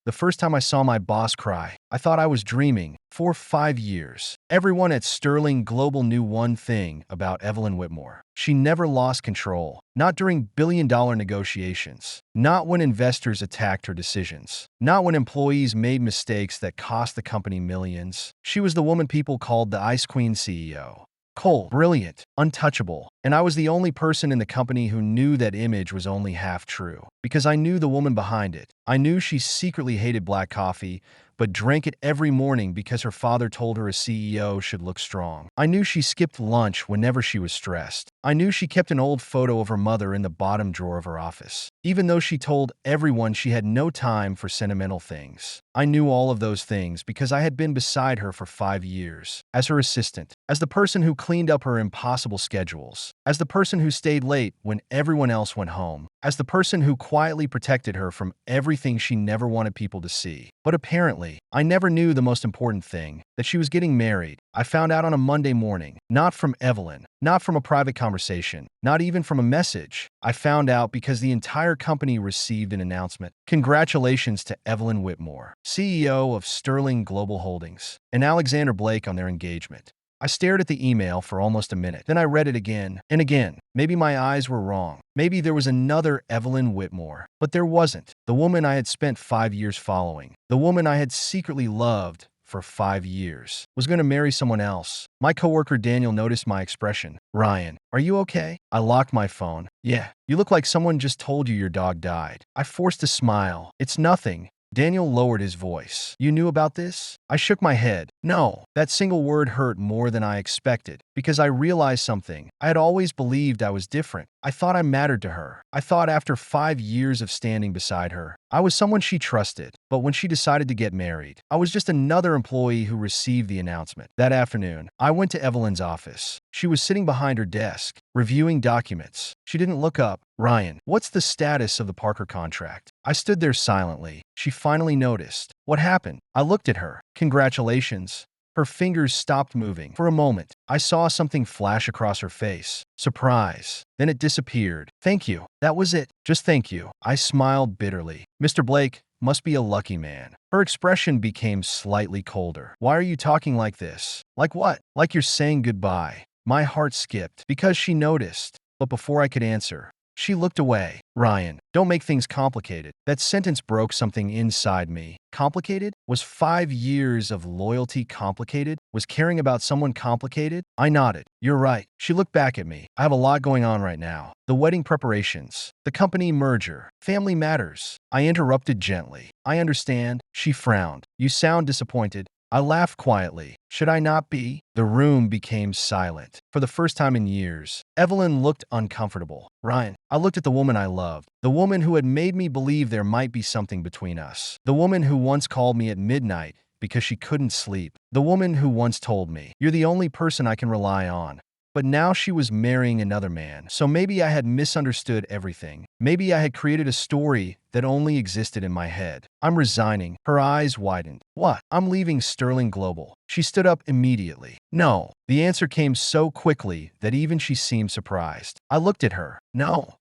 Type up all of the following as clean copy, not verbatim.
The first time I saw my boss cry, I thought I was dreaming. For 5 years, everyone at Sterling Global knew one thing about Evelyn Whitmore. She never lost control, not during billion-dollar negotiations, not when investors attacked her decisions, not when employees made mistakes that cost the company millions. She was the woman people called the Ice Queen CEO. Cold, brilliant, untouchable, and I was the only person in the company who knew that image was only half true. Because I knew the woman behind it. I knew she secretly hated black coffee, but drank it every morning because her father told her a CEO should look strong. I knew she skipped lunch whenever she was stressed. I knew she kept an old photo of her mother in the bottom drawer of her office, even though she told everyone she had no time for sentimental things. I knew all of those things because I had been beside her for 5 years, as her assistant, as the person who cleaned up her impossible schedules, as the person who stayed late when everyone else went home, as the person who quietly protected her from everything she never wanted people to see. But apparently, I never knew the most important thing, that she was getting married. I found out on a Monday morning, not from Evelyn, not from a private conversation, not even from a message. I found out because the entire company received an announcement. Congratulations to Evelyn Whitmore, CEO of Sterling Global Holdings, and Alexander Blake on their engagement. I stared at the email for almost a minute. Then I read it again and again. Maybe my eyes were wrong. Maybe there was another Evelyn Whitmore. But there wasn't. The woman I had spent 5 years following, the woman I had secretly loved for 5 years, was going to marry someone else. My coworker Daniel noticed my expression. "Ryan, are you okay?" I locked my phone. "Yeah, you look like someone just told you your dog died." I forced a smile. "It's nothing." Daniel lowered his voice. "You knew about this?" I shook my head. No. That single word hurt more than I expected, because I realized something. I had always believed I was different. I thought I mattered to her. I thought after 5 years of standing beside her, I was someone she trusted. But when she decided to get married, I was just another employee who received the announcement. That afternoon, I went to Evelyn's office. She was sitting behind her desk, reviewing documents. She didn't look up. "Ryan, what's the status of the Parker contract?" I stood there silently. She finally noticed. "What happened?" I looked at her. "Congratulations." Her fingers stopped moving. For a moment, I saw something flash across her face. Surprise. Then it disappeared. "Thank you." That was it. Just thank you. I smiled bitterly. "Mr. Blake must be a lucky man." Her expression became slightly colder. "Why are you talking like this?" "Like what?" "Like you're saying goodbye." My heart skipped because she noticed. But before I could answer, she looked away. "Ryan, don't make things complicated." That sentence broke something inside me. Complicated? Was 5 years of loyalty complicated? Was caring about someone complicated? I nodded. "You're right." She looked back at me. "I have a lot going on right now. The wedding preparations, the company merger, family matters." I interrupted gently. "I understand." She frowned. "You sound disappointed." I laughed quietly. Should I not be? The room became silent. For the first time in years, Evelyn looked uncomfortable. "Ryan." I looked at the woman I loved, the woman who had made me believe there might be something between us, the woman who once called me at midnight because she couldn't sleep, the woman who once told me, "You're the only person I can rely on." But now she was marrying another man, so maybe I had misunderstood everything. Maybe I had created a story that only existed in my head. "I'm resigning." Her eyes widened. "What?" "I'm leaving Sterling Global." She stood up immediately. "No." The answer came so quickly that even she seemed surprised. I looked at her. "No."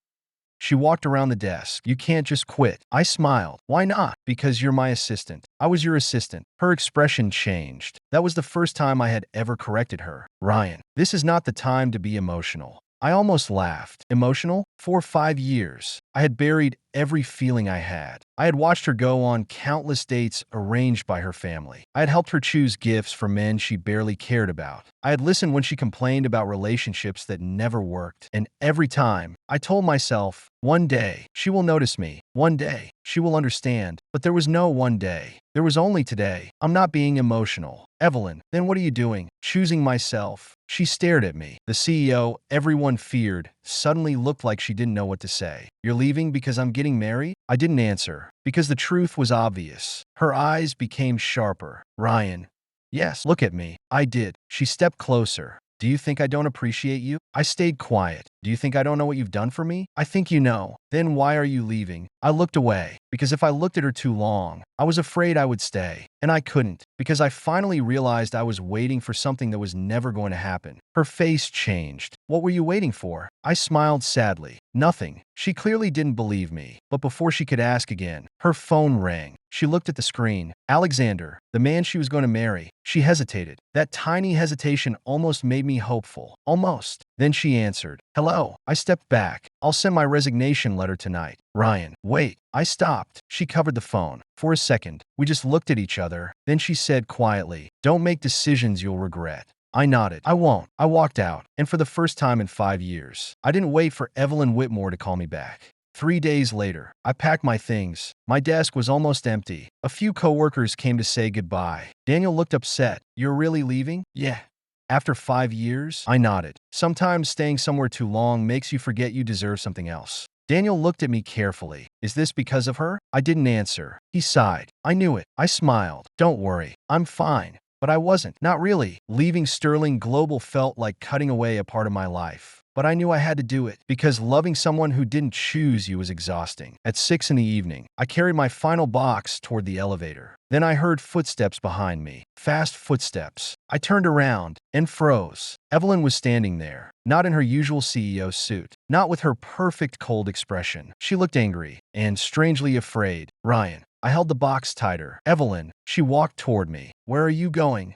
She walked around the desk. "You can't just quit." I smiled. "Why not?" "Because you're my assistant." "I was your assistant." Her expression changed. That was the first time I had ever corrected her. "Ryan, this is not the time to be emotional." I almost laughed. Emotional? For 5 years, I had buried every feeling I had. I had watched her go on countless dates arranged by her family. I had helped her choose gifts for men she barely cared about. I had listened when she complained about relationships that never worked. And every time, I told myself, one day, she will notice me. One day, she will understand. But there was no one day. There was only today. "I'm not being emotional." "Evelyn, then what are you doing?" "Choosing myself." She stared at me. The CEO everyone feared suddenly looked like she didn't know what to say. "You're leaving because I'm getting married?" I didn't answer, because the truth was obvious. Her eyes became sharper. "Ryan." "Yes." "Look at me." I did. She stepped closer. "Do you think I don't appreciate you?" I stayed quiet. "Do you think I don't know what you've done for me?" "I think you know." "Then why are you leaving?" I looked away, because if I looked at her too long, I was afraid I would stay. and I couldn't, because I finally realized I was waiting for something that was never going to happen. Her face changed. What were you waiting for? I smiled sadly. Nothing. She clearly didn't believe me, but before she could ask again, her phone rang. She looked at the screen. Alexander, the man she was going to marry. She hesitated. That tiny hesitation almost made me hopeful. Almost. Then she answered. Hello. I stepped back. I'll send my resignation letter tonight. Ryan. Wait. I stopped. She covered the phone. For a second, we just looked at each other. Then she said quietly, don't make decisions you'll regret. I nodded. I won't. I walked out, and for the first time in 5 years, I didn't wait for Evelyn Whitmore to call me back. 3 days later, I packed my things. My desk was almost empty. A few coworkers came to say goodbye. Daniel looked upset. You're really leaving? Yeah. After 5 years? I nodded. Sometimes staying somewhere too long makes you forget you deserve something else. Daniel looked at me carefully. Is this because of her? I didn't answer. He sighed. I knew it. I smiled. Don't worry. I'm fine. But I wasn't. Not really. Leaving Sterling Global felt like cutting away a part of my life. But I knew I had to do it, because loving someone who didn't choose you was exhausting. At 6 in the evening, I carried my final box toward the elevator. Then I heard footsteps behind me. Fast footsteps. I turned around and froze. Evelyn was standing there, not in her usual CEO suit, not with her perfect cold expression. She looked angry and strangely afraid. Ryan. I held the box tighter. Evelyn. She walked toward me. Where are you going?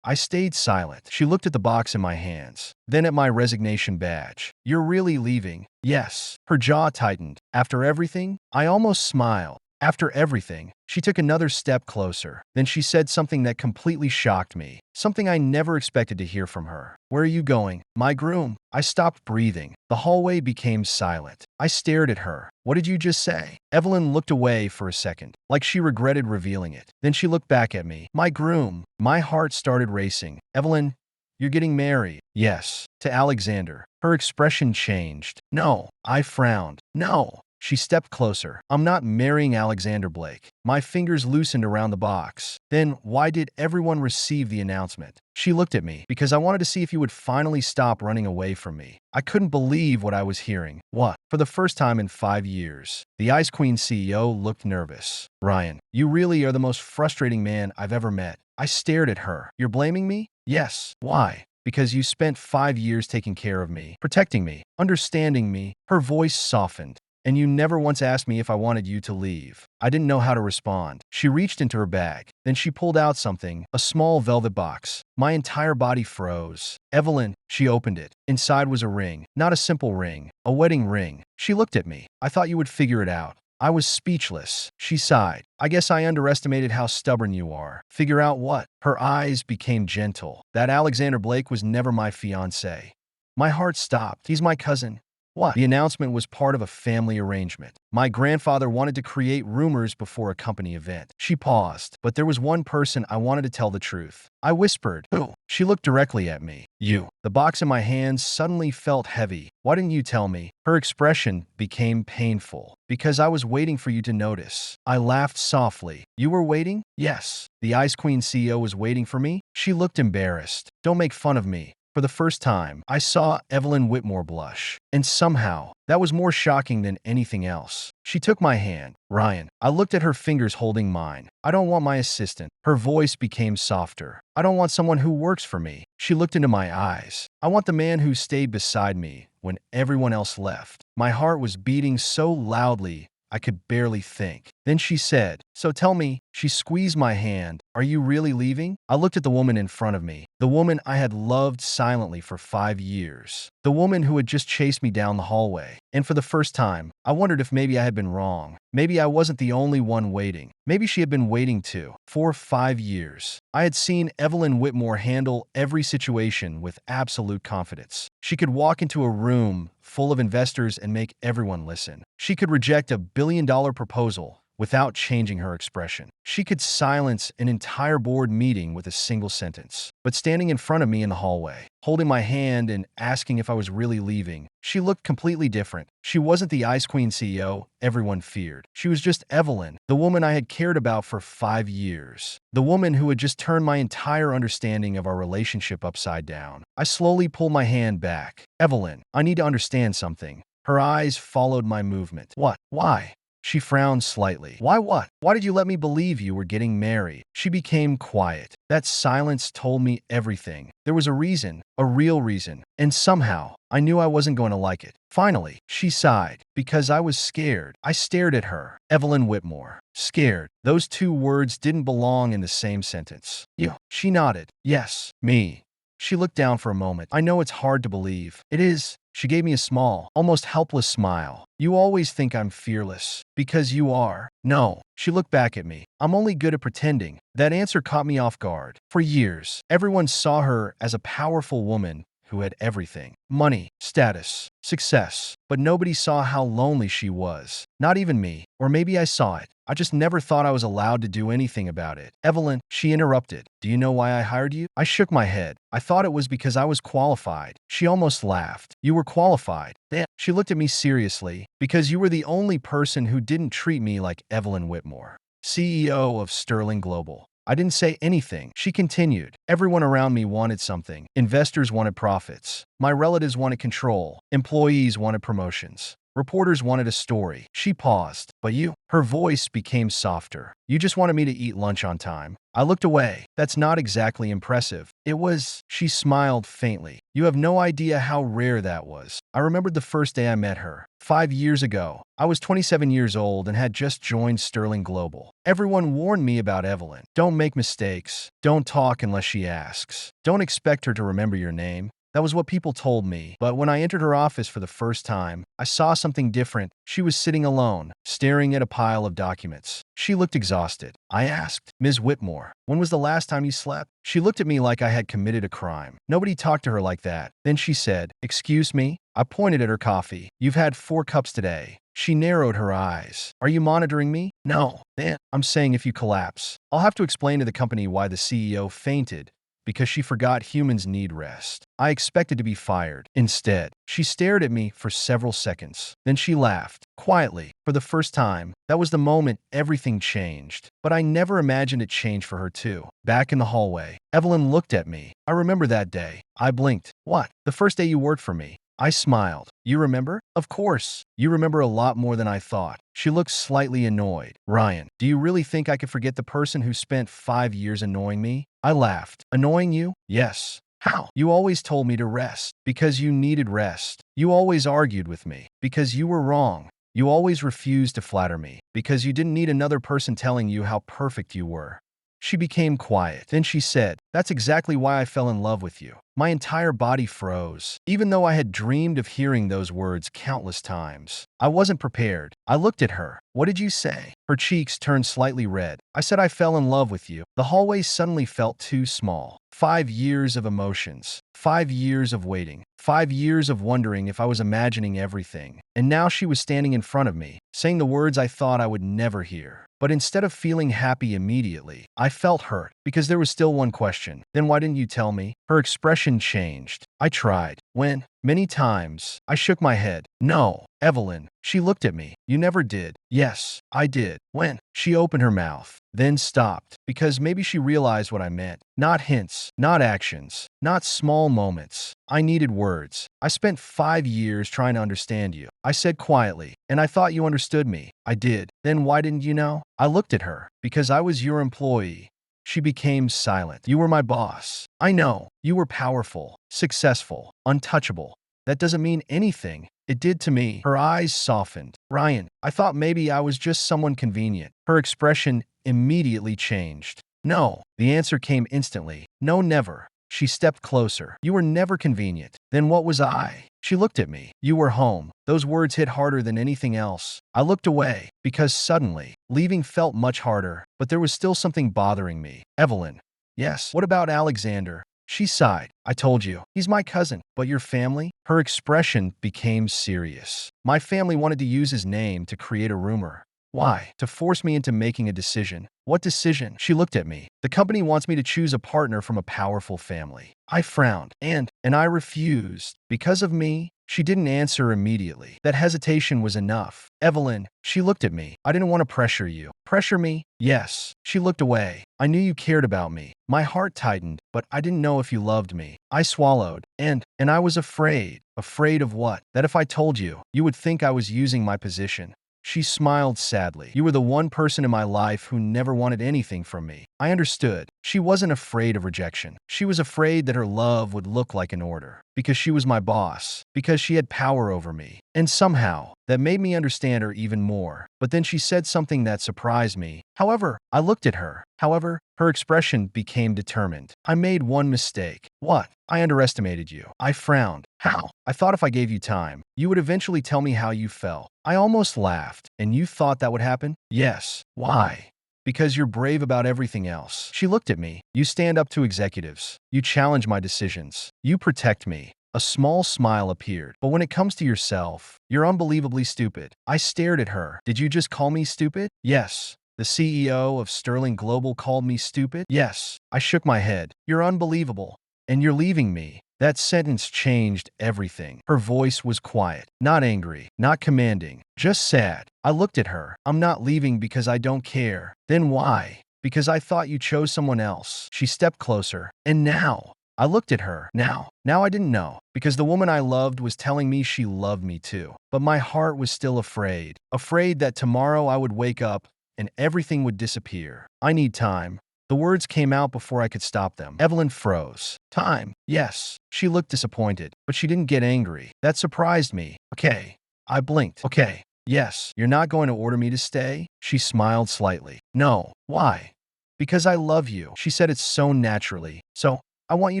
I stayed silent. She looked at the box in my hands, then at my resignation badge. You're really leaving? Yes. Her jaw tightened. After everything? I almost smiled. After everything, she took another step closer. Then she said something that completely shocked me. Something I never expected to hear from her. Where are you going? My groom. I stopped breathing. The hallway became silent. I stared at her. What did you just say? Evelyn looked away for a second, like she regretted revealing it. Then she looked back at me. My groom. My heart started racing. Evelyn, you're getting married. Yes. To Alexander. Her expression changed. No. I frowned. No. She stepped closer. I'm not marrying Alexander Blake. My fingers loosened around the box. Then, why did everyone receive the announcement? She looked at me. Because I wanted to see if you would finally stop running away from me. I couldn't believe what I was hearing. What? For the first time in 5 years. The Ice Queen CEO looked nervous. Ryan, you really are the most frustrating man I've ever met. I stared at her. You're blaming me? Yes. Why? Because you spent 5 years taking care of me, protecting me, understanding me. Her voice softened. And you never once asked me if I wanted you to leave. I didn't know how to respond. She reached into her bag. Then she pulled out something, a small velvet box. My entire body froze. Evelyn, she opened it. Inside was a ring. Not a simple ring. A wedding ring. She looked at me. I thought you would figure it out. I was speechless. She sighed. I guess I underestimated how stubborn you are. Figure out what? Her eyes became gentle. That Alexander Blake was never my fiancé. My heart stopped. He's my cousin. What? The announcement was part of a family arrangement. My grandfather wanted to create rumors before a company event. She paused, but there was one person I wanted to tell the truth. I whispered, who? She looked directly at me. You. The box in my hands suddenly felt heavy. Why didn't you tell me? Her expression became painful. Because I was waiting for you to notice. I laughed softly. You were waiting? Yes. The Ice Queen CEO was waiting for me? She looked embarrassed. Don't make fun of me. For the first time, I saw Evelyn Whitmore blush. And somehow, that was more shocking than anything else. She took my hand. Ryan. I looked at her fingers holding mine. I don't want my assistant. Her voice became softer. I don't want someone who works for me. She looked into my eyes. I want the man who stayed beside me when everyone else left. My heart was beating so loudly I could barely think. Then she said, so tell me, she squeezed my hand, are you really leaving? I looked at the woman in front of me, the woman I had loved silently for 5 years, the woman who had just chased me down the hallway. And for the first time, I wondered if maybe I had been wrong. Maybe I wasn't the only one waiting. Maybe she had been waiting too. For 5 years, I had seen Evelyn Whitmore handle every situation with absolute confidence. She could walk into a room full of investors and make everyone listen. She could reject a billion-dollar proposal without changing her expression. She could silence an entire board meeting with a single sentence. But standing in front of me in the hallway, holding my hand and asking if I was really leaving, she looked completely different. She wasn't the Ice Queen CEO everyone feared. She was just Evelyn, the woman I had cared about for 5 years. The woman who had just turned my entire understanding of our relationship upside down. I slowly pulled my hand back. Evelyn, I need to understand something. Her eyes followed my movement. What? Why? She frowned slightly. Why what? Why did you let me believe you were getting married? She became quiet. That silence told me everything. There was a reason, a real reason, and somehow I knew I wasn't going to like it. Finally, she sighed. Because I was scared. I stared at her. Evelyn Whitmore. Scared. Those two words didn't belong in the same sentence. You. She nodded. Yes, me. She looked down for a moment. I know it's hard to believe. It is. She gave me a small, almost helpless smile. You always think I'm fearless. Because you are. No. She looked back at me. I'm only good at pretending. That answer caught me off guard. For years, everyone saw her as a powerful woman who had everything. Money, status, success. But nobody saw how lonely she was. Not even me. Or maybe I saw it. I just never thought I was allowed to do anything about it. Evelyn, she interrupted. Do you know why I hired you? I shook my head. I thought it was because I was qualified. She almost laughed. You were qualified. Damn. She looked at me seriously. Because you were the only person who didn't treat me like Evelyn Whitmore, CEO of Sterling Global. I didn't say anything. She continued. Everyone around me wanted something. Investors wanted profits. My relatives wanted control. Employees wanted promotions. Reporters wanted a story. She paused. But you? Her voice became softer. You just wanted me to eat lunch on time. I looked away. That's not exactly impressive. It was. She smiled faintly. You have no idea how rare that was. I remembered the first day I met her. 5 years ago. I was 27 years old and had just joined Sterling Global. Everyone warned me about Evelyn. Don't make mistakes. Don't talk unless she asks. Don't expect her to remember your name. That was what people told me. But when I entered her office for the first time, I saw something different. She was sitting alone, staring at a pile of documents. She looked exhausted. I asked, Ms. Whitmore, when was the last time you slept? She looked at me like I had committed a crime. Nobody talked to her like that. Then she said, excuse me? I pointed at her coffee. You've had 4 cups today. She narrowed her eyes. Are you monitoring me? No. Then I'm saying if you collapse, I'll have to explain to the company why the CEO fainted. Because she forgot humans need rest. I expected to be fired. Instead, she stared at me for several seconds. Then she laughed, quietly, for the first time. That was the moment everything changed. But I never imagined it changed for her too. Back in the hallway, Evelyn looked at me. I remember that day. I blinked. What? The first day you worked for me. I smiled. You remember? Of course. You remember a lot more than I thought. She looked slightly annoyed. Ryan, do you really think I could forget the person who spent 5 years annoying me? I laughed. Annoying you? Yes. How? You always told me to rest. Because you needed rest. You always argued with me. Because you were wrong. You always refused to flatter me. Because you didn't need another person telling you how perfect you were. She became quiet. Then she said, that's exactly why I fell in love with you. My entire body froze. Even though I had dreamed of hearing those words countless times, I wasn't prepared. I looked at her. What did you say? Her cheeks turned slightly red. I said I fell in love with you. The hallway suddenly felt too small. 5 years of emotions. 5 years of waiting. 5 years of wondering if I was imagining everything. And now she was standing in front of me, saying the words I thought I would never hear. But instead of feeling happy immediately, I felt hurt, because there was still one question. Then why didn't you tell me? Her expression changed. I tried. When? Many times. I shook my head. No. Evelyn. She looked at me. You never did. Yes, I did. When? She opened her mouth, then stopped, because maybe she realized what I meant. Not hints, not actions, not small moments. I needed words. I spent 5 years trying to understand you. I said quietly, and I thought you understood me. I did. Then why didn't you know? I looked at her. Because I was your employee. She became silent. You were my boss. I know. You were powerful, successful, untouchable. That doesn't mean anything. It did to me. Her eyes softened. Ryan, I thought maybe I was just someone convenient. Her expression immediately changed. No. The answer came instantly. No, never. She stepped closer. You were never convenient. Then what was I? She looked at me. You were home. Those words hit harder than anything else. I looked away, because suddenly, leaving felt much harder, but there was still something bothering me. Evelyn. Yes. What about Alexander? She sighed. I told you. He's my cousin. But your family? Her expression became serious. My family wanted to use his name to create a rumor. Why? To force me into making a decision. What decision? She looked at me. The company wants me to choose a partner from a powerful family. I frowned. And I refused. Because of me? She didn't answer immediately. That hesitation was enough. Evelyn, she looked at me. I didn't want to pressure you. Pressure me? Yes. She looked away. I knew you cared about me. My heart tightened, but I didn't know if you loved me. I swallowed. And I was afraid. Afraid of what? That if I told you, you would think I was using my position. She smiled sadly. You were the one person in my life who never wanted anything from me. I understood. She wasn't afraid of rejection. She was afraid that her love would look like an order. Because she was my boss. Because she had power over me. And somehow, that made me understand her even more. But then she said something that surprised me. However, I looked at her. However, her expression became determined. I made one mistake. What? I underestimated you. I frowned. How? I thought if I gave you time, you would eventually tell me how you felt. I almost laughed. And you thought that would happen? Yes. Why? Because you're brave about everything else. She looked at me. You stand up to executives. You challenge my decisions. You protect me. A small smile appeared. But when it comes to yourself, you're unbelievably stupid. I stared at her. Did you just call me stupid? Yes. The CEO of Sterling Global called me stupid? Yes. I shook my head. You're unbelievable. And you're leaving me. That sentence changed everything. Her voice was quiet, not angry, not commanding, just sad. I looked at her. I'm not leaving because I don't care. Then why? Because I thought you chose someone else. She stepped closer. And now? I looked at her. Now I didn't know. Because the woman I loved was telling me she loved me too. But my heart was still afraid. Afraid that tomorrow I would wake up and everything would disappear. I need time. The words came out before I could stop them. Evelyn froze. Time. Yes. She looked disappointed, but she didn't get angry. That surprised me. Okay. I blinked. Okay. Yes. You're not going to order me to stay? She smiled slightly. No. Why? Because I love you. She said it so naturally. So, I want you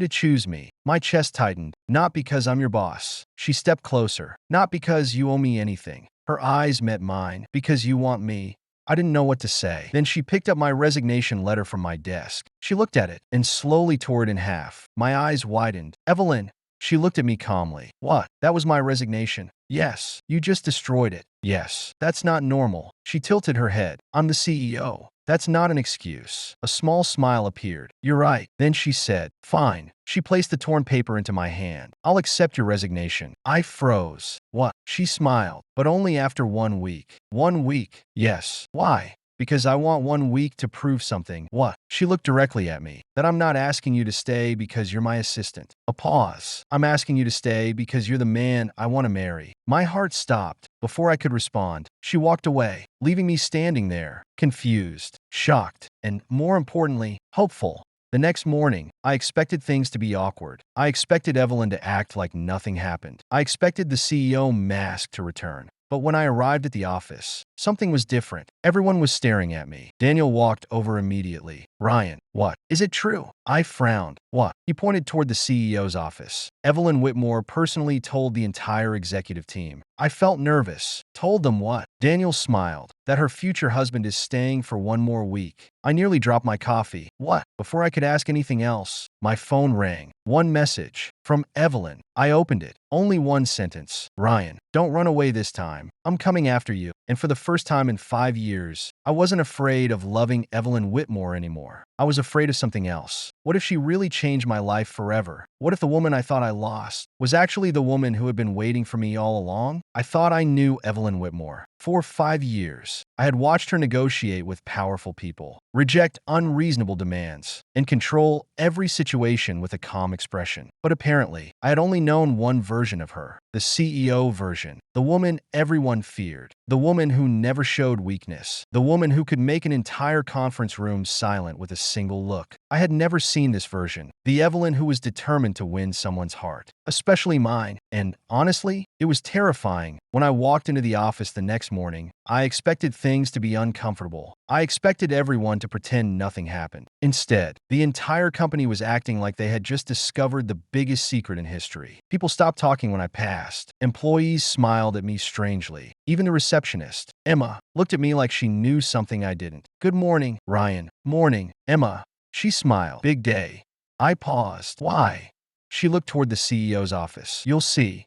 to choose me. My chest tightened. Not because I'm your boss. She stepped closer. Not because you owe me anything. Her eyes met mine. Because you want me. I didn't know what to say. Then she picked up my resignation letter from my desk. She looked at it and slowly tore it in half. My eyes widened. Evelyn. She looked at me calmly. What? That was my resignation. Yes. You just destroyed it. Yes. That's not normal. She tilted her head. I'm the CEO. That's not an excuse. A small smile appeared. You're right. Then she said, fine. She placed the torn paper into my hand. I'll accept your resignation. I froze. What? She smiled, but only after 1 week. 1 week? Yes. Why? Because I want 1 week to prove something. What? She looked directly at me. That I'm not asking you to stay because you're my assistant. A pause. I'm asking you to stay because you're the man I want to marry. My heart stopped. Before I could respond, she walked away, leaving me standing there, confused, shocked, and, more importantly, hopeful. The next morning, I expected things to be awkward. I expected Evelyn to act like nothing happened. I expected the CEO mask to return. But when I arrived at the office, something was different. Everyone was staring at me. Daniel walked over immediately. Ryan, what? Is it true? I frowned. What? He pointed toward the CEO's office. Evelyn Whitmore personally told the entire executive team. I felt nervous. Told them what? Daniel smiled. That her future husband is staying for 1 more week. I nearly dropped my coffee. What? Before I could ask anything else, my phone rang. One message. From Evelyn. I opened it. Only one sentence. Ryan, don't run away this time. I'm coming after you. And for the first time in 5 years, I wasn't afraid of loving Evelyn Whitmore anymore. I was afraid of something else. What if she really changed my life forever? What if the woman I thought I lost was actually the woman who had been waiting for me all along? I thought I knew Evelyn Whitmore. For 5 years, I had watched her negotiate with powerful people, reject unreasonable demands, and control every situation with a calm expression. But apparently, I had only known one version of her, the CEO version, the woman everyone feared, the woman who never showed weakness, the woman who could make an entire conference room silent with a single look. I had never seen this version, the Evelyn who was determined to win someone's heart, especially mine, and honestly, it was terrifying. When I walked into the office the next morning, I expected things to be uncomfortable. I expected everyone to pretend nothing happened. Instead, the entire company was acting like they had just discovered the biggest secret in history. People stopped talking when I passed. Employees smiled at me strangely. Even the receptionist, Emma, looked at me like she knew something I didn't. Good morning, Ryan. Morning, Emma. She smiled. Big day. I paused. Why? She looked toward the CEO's office. You'll see.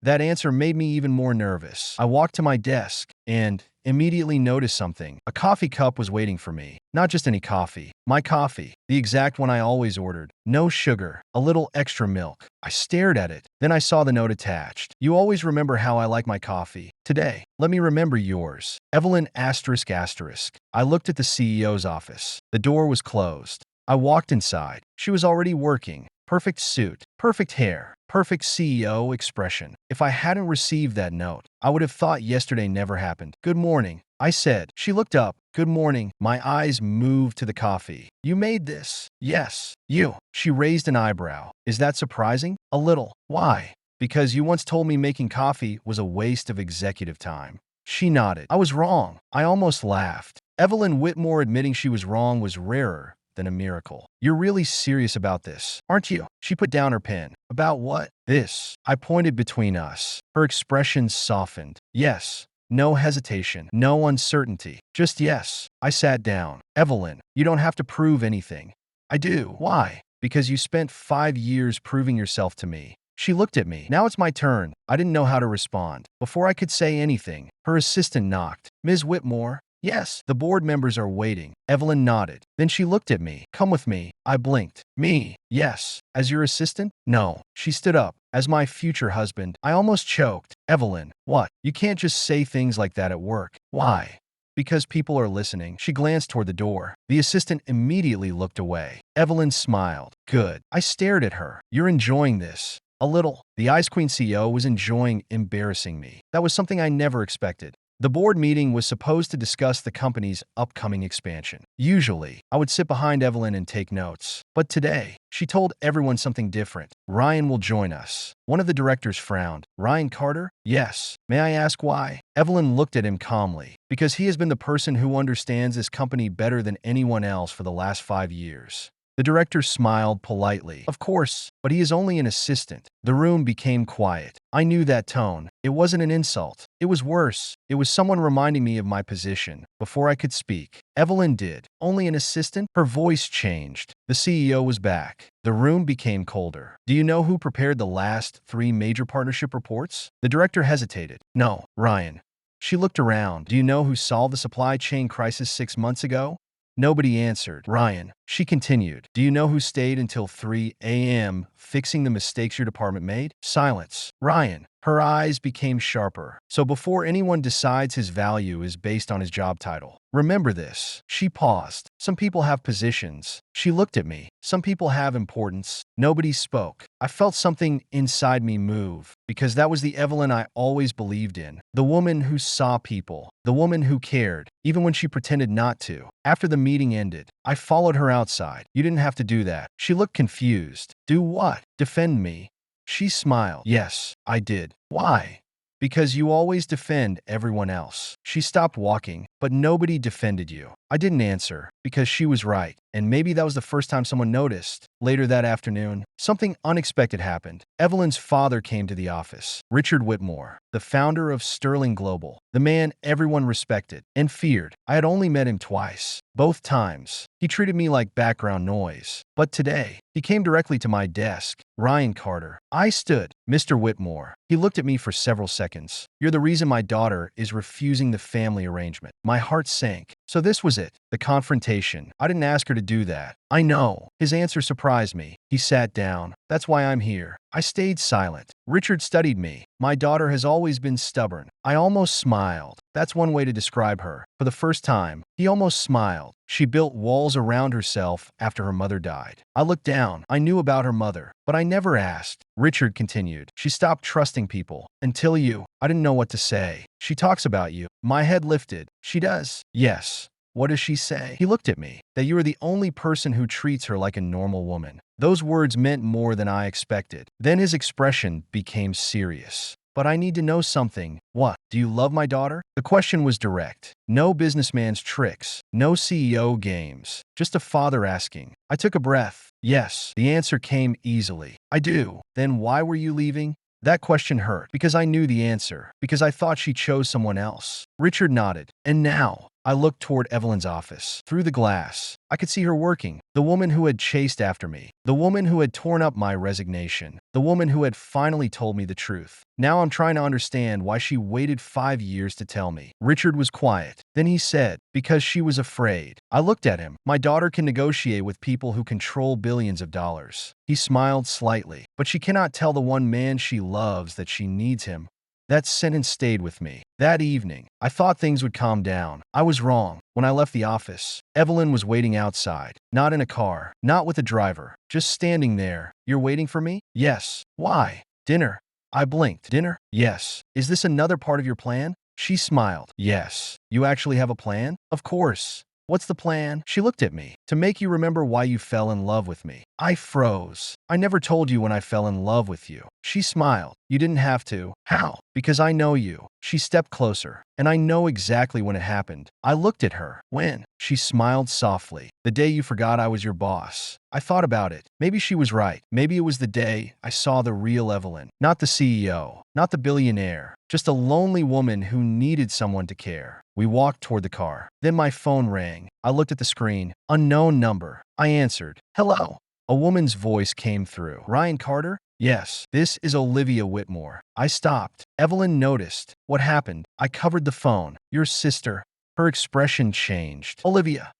That answer made me even more nervous. I walked to my desk and immediately noticed something. A coffee cup was waiting for me. Not just any coffee. My coffee. The exact one I always ordered. No sugar. A little extra milk. I stared at it. Then I saw the note attached. You always remember how I like my coffee. Today, let me remember yours. Evelyn asterisk asterisk. I looked at the CEO's office. The door was closed. I walked inside. She was already working. Perfect suit. Perfect hair. Perfect CEO expression. If I hadn't received that note, I would have thought yesterday never happened. Good morning, I said. She looked up. Good morning. My eyes moved to the coffee. You made this? Yes. You. She raised an eyebrow. Is that surprising? A little. Why? Because you once told me making coffee was a waste of executive time. She nodded. I was wrong. I almost laughed. Evelyn Whitmore admitting she was wrong was rarer than a miracle. You're really serious about this, aren't you? She put down her pen. About what? This. I pointed between us. Her expression softened. Yes. No hesitation, no uncertainty. Just yes. I sat down. Evelyn, you don't have to prove anything. I do. Why? Because you spent 5 years proving yourself to me. She looked at me. Now it's my turn. I didn't know how to respond. Before I could say anything, her assistant knocked. Ms. Whitmore? Yes. The board members are waiting. Evelyn nodded. Then she looked at me. Come with me. I blinked. Me? Yes. As your assistant? No. She stood up. As my future husband. I almost choked. Evelyn, what? You can't just say things like that at work. Why? Because people are listening. She glanced toward the door. The assistant immediately looked away. Evelyn smiled. Good. I stared at her. You're enjoying this. A little. The Ice Queen CEO was enjoying embarrassing me. That was something I never expected. The board meeting was supposed to discuss the company's upcoming expansion. Usually, I would sit behind Evelyn and take notes. But today, she told everyone something different. Ryan will join us. One of the directors frowned. Ryan Carter? Yes. May I ask why? Evelyn looked at him calmly. Because he has been the person who understands this company better than anyone else for the last 5 years. The director smiled politely. Of course, but he is only an assistant. The room became quiet. I knew that tone. It wasn't an insult. It was worse. It was someone reminding me of my position. Before I could speak, Evelyn did. Only an assistant? Her voice changed. The CEO was back. The room became colder. Do you know who prepared the last 3 major partnership reports? The director hesitated. No, Ryan. She looked around. Do you know who solved the supply chain crisis 6 months ago? Nobody answered. Ryan. She continued. Do you know who stayed until 3 a.m. fixing the mistakes your department made? Silence. Ryan. Her eyes became sharper. So before anyone decides his value is based on his job title. Remember this. She paused. Some people have positions. She looked at me. Some people have importance. Nobody spoke. I felt something inside me move, because that was the Evelyn I always believed in. The woman who saw people. The woman who cared, even when she pretended not to. After the meeting ended, I followed her outside. You didn't have to do that. She looked confused. Do what? Defend me. She smiled. Yes, I did. Why? Because you always defend everyone else. She stopped walking, but nobody defended you. I didn't answer, because she was right, and maybe that was the first time someone noticed. Later that afternoon, something unexpected happened. Evelyn's father came to the office. Richard Whitmore, the founder of Sterling Global, the man everyone respected and feared. I had only met him twice. Both times, he treated me like background noise. But today, he came directly to my desk. Ryan Carter. I stood. Mr. Whitmore. He looked at me for several seconds. You're the reason my daughter is refusing the family arrangement. My heart sank. So this was it. The confrontation. I didn't ask her to do that. I know. His answer surprised me. He sat down. That's why I'm here. I stayed silent. Richard studied me. My daughter has always been stubborn. I almost smiled. That's one way to describe her. For the first time, he almost smiled. She built walls around herself after her mother died. I looked down. I knew about her mother, but I never asked. Richard continued. She stopped trusting people. Until you. I didn't know what to say. She talks about you. My head lifted. She does. Yes. What does she say? He looked at me. That you are the only person who treats her like a normal woman. Those words meant more than I expected. Then his expression became serious. But I need to know something. What? Do you love my daughter? The question was direct. No businessman's tricks. No CEO games. Just a father asking. I took a breath. Yes. The answer came easily. I do. Then why were you leaving? That question hurt. Because I knew the answer. Because I thought she chose someone else. Richard nodded. And now? I looked toward Evelyn's office. Through the glass, I could see her working. The woman who had chased after me. The woman who had torn up my resignation. The woman who had finally told me the truth. Now I'm trying to understand why she waited 5 years to tell me. Richard was quiet. Then he said, because she was afraid. I looked at him. My daughter can negotiate with people who control billions of dollars. He smiled slightly. But she cannot tell the one man she loves that she needs him. That sentence stayed with me. That evening, I thought things would calm down. I was wrong. When I left the office, Evelyn was waiting outside. Not in a car. Not with a driver. Just standing there. You're waiting for me? Yes. Why? Dinner. I blinked. Dinner? Yes. Is this another part of your plan? She smiled. Yes. You actually have a plan? Of course. What's the plan? She looked at me. To make you remember why you fell in love with me. I froze. I never told you when I fell in love with you. She smiled. You didn't have to. How? Because I know you. She stepped closer, and I know exactly when it happened. I looked at her. When? She smiled softly. The day you forgot I was your boss. I thought about it. Maybe she was right. Maybe it was the day I saw the real Evelyn. Not the CEO, not the billionaire, just a lonely woman who needed someone to care. We walked toward the car. Then my phone rang. I looked at the screen. Unknown number. I answered. Hello. A woman's voice came through. Ryan Carter? Yes, this is Olivia Whitmore. I stopped. Evelyn noticed. What happened? I covered the phone. Your sister. Her expression changed. Olivia.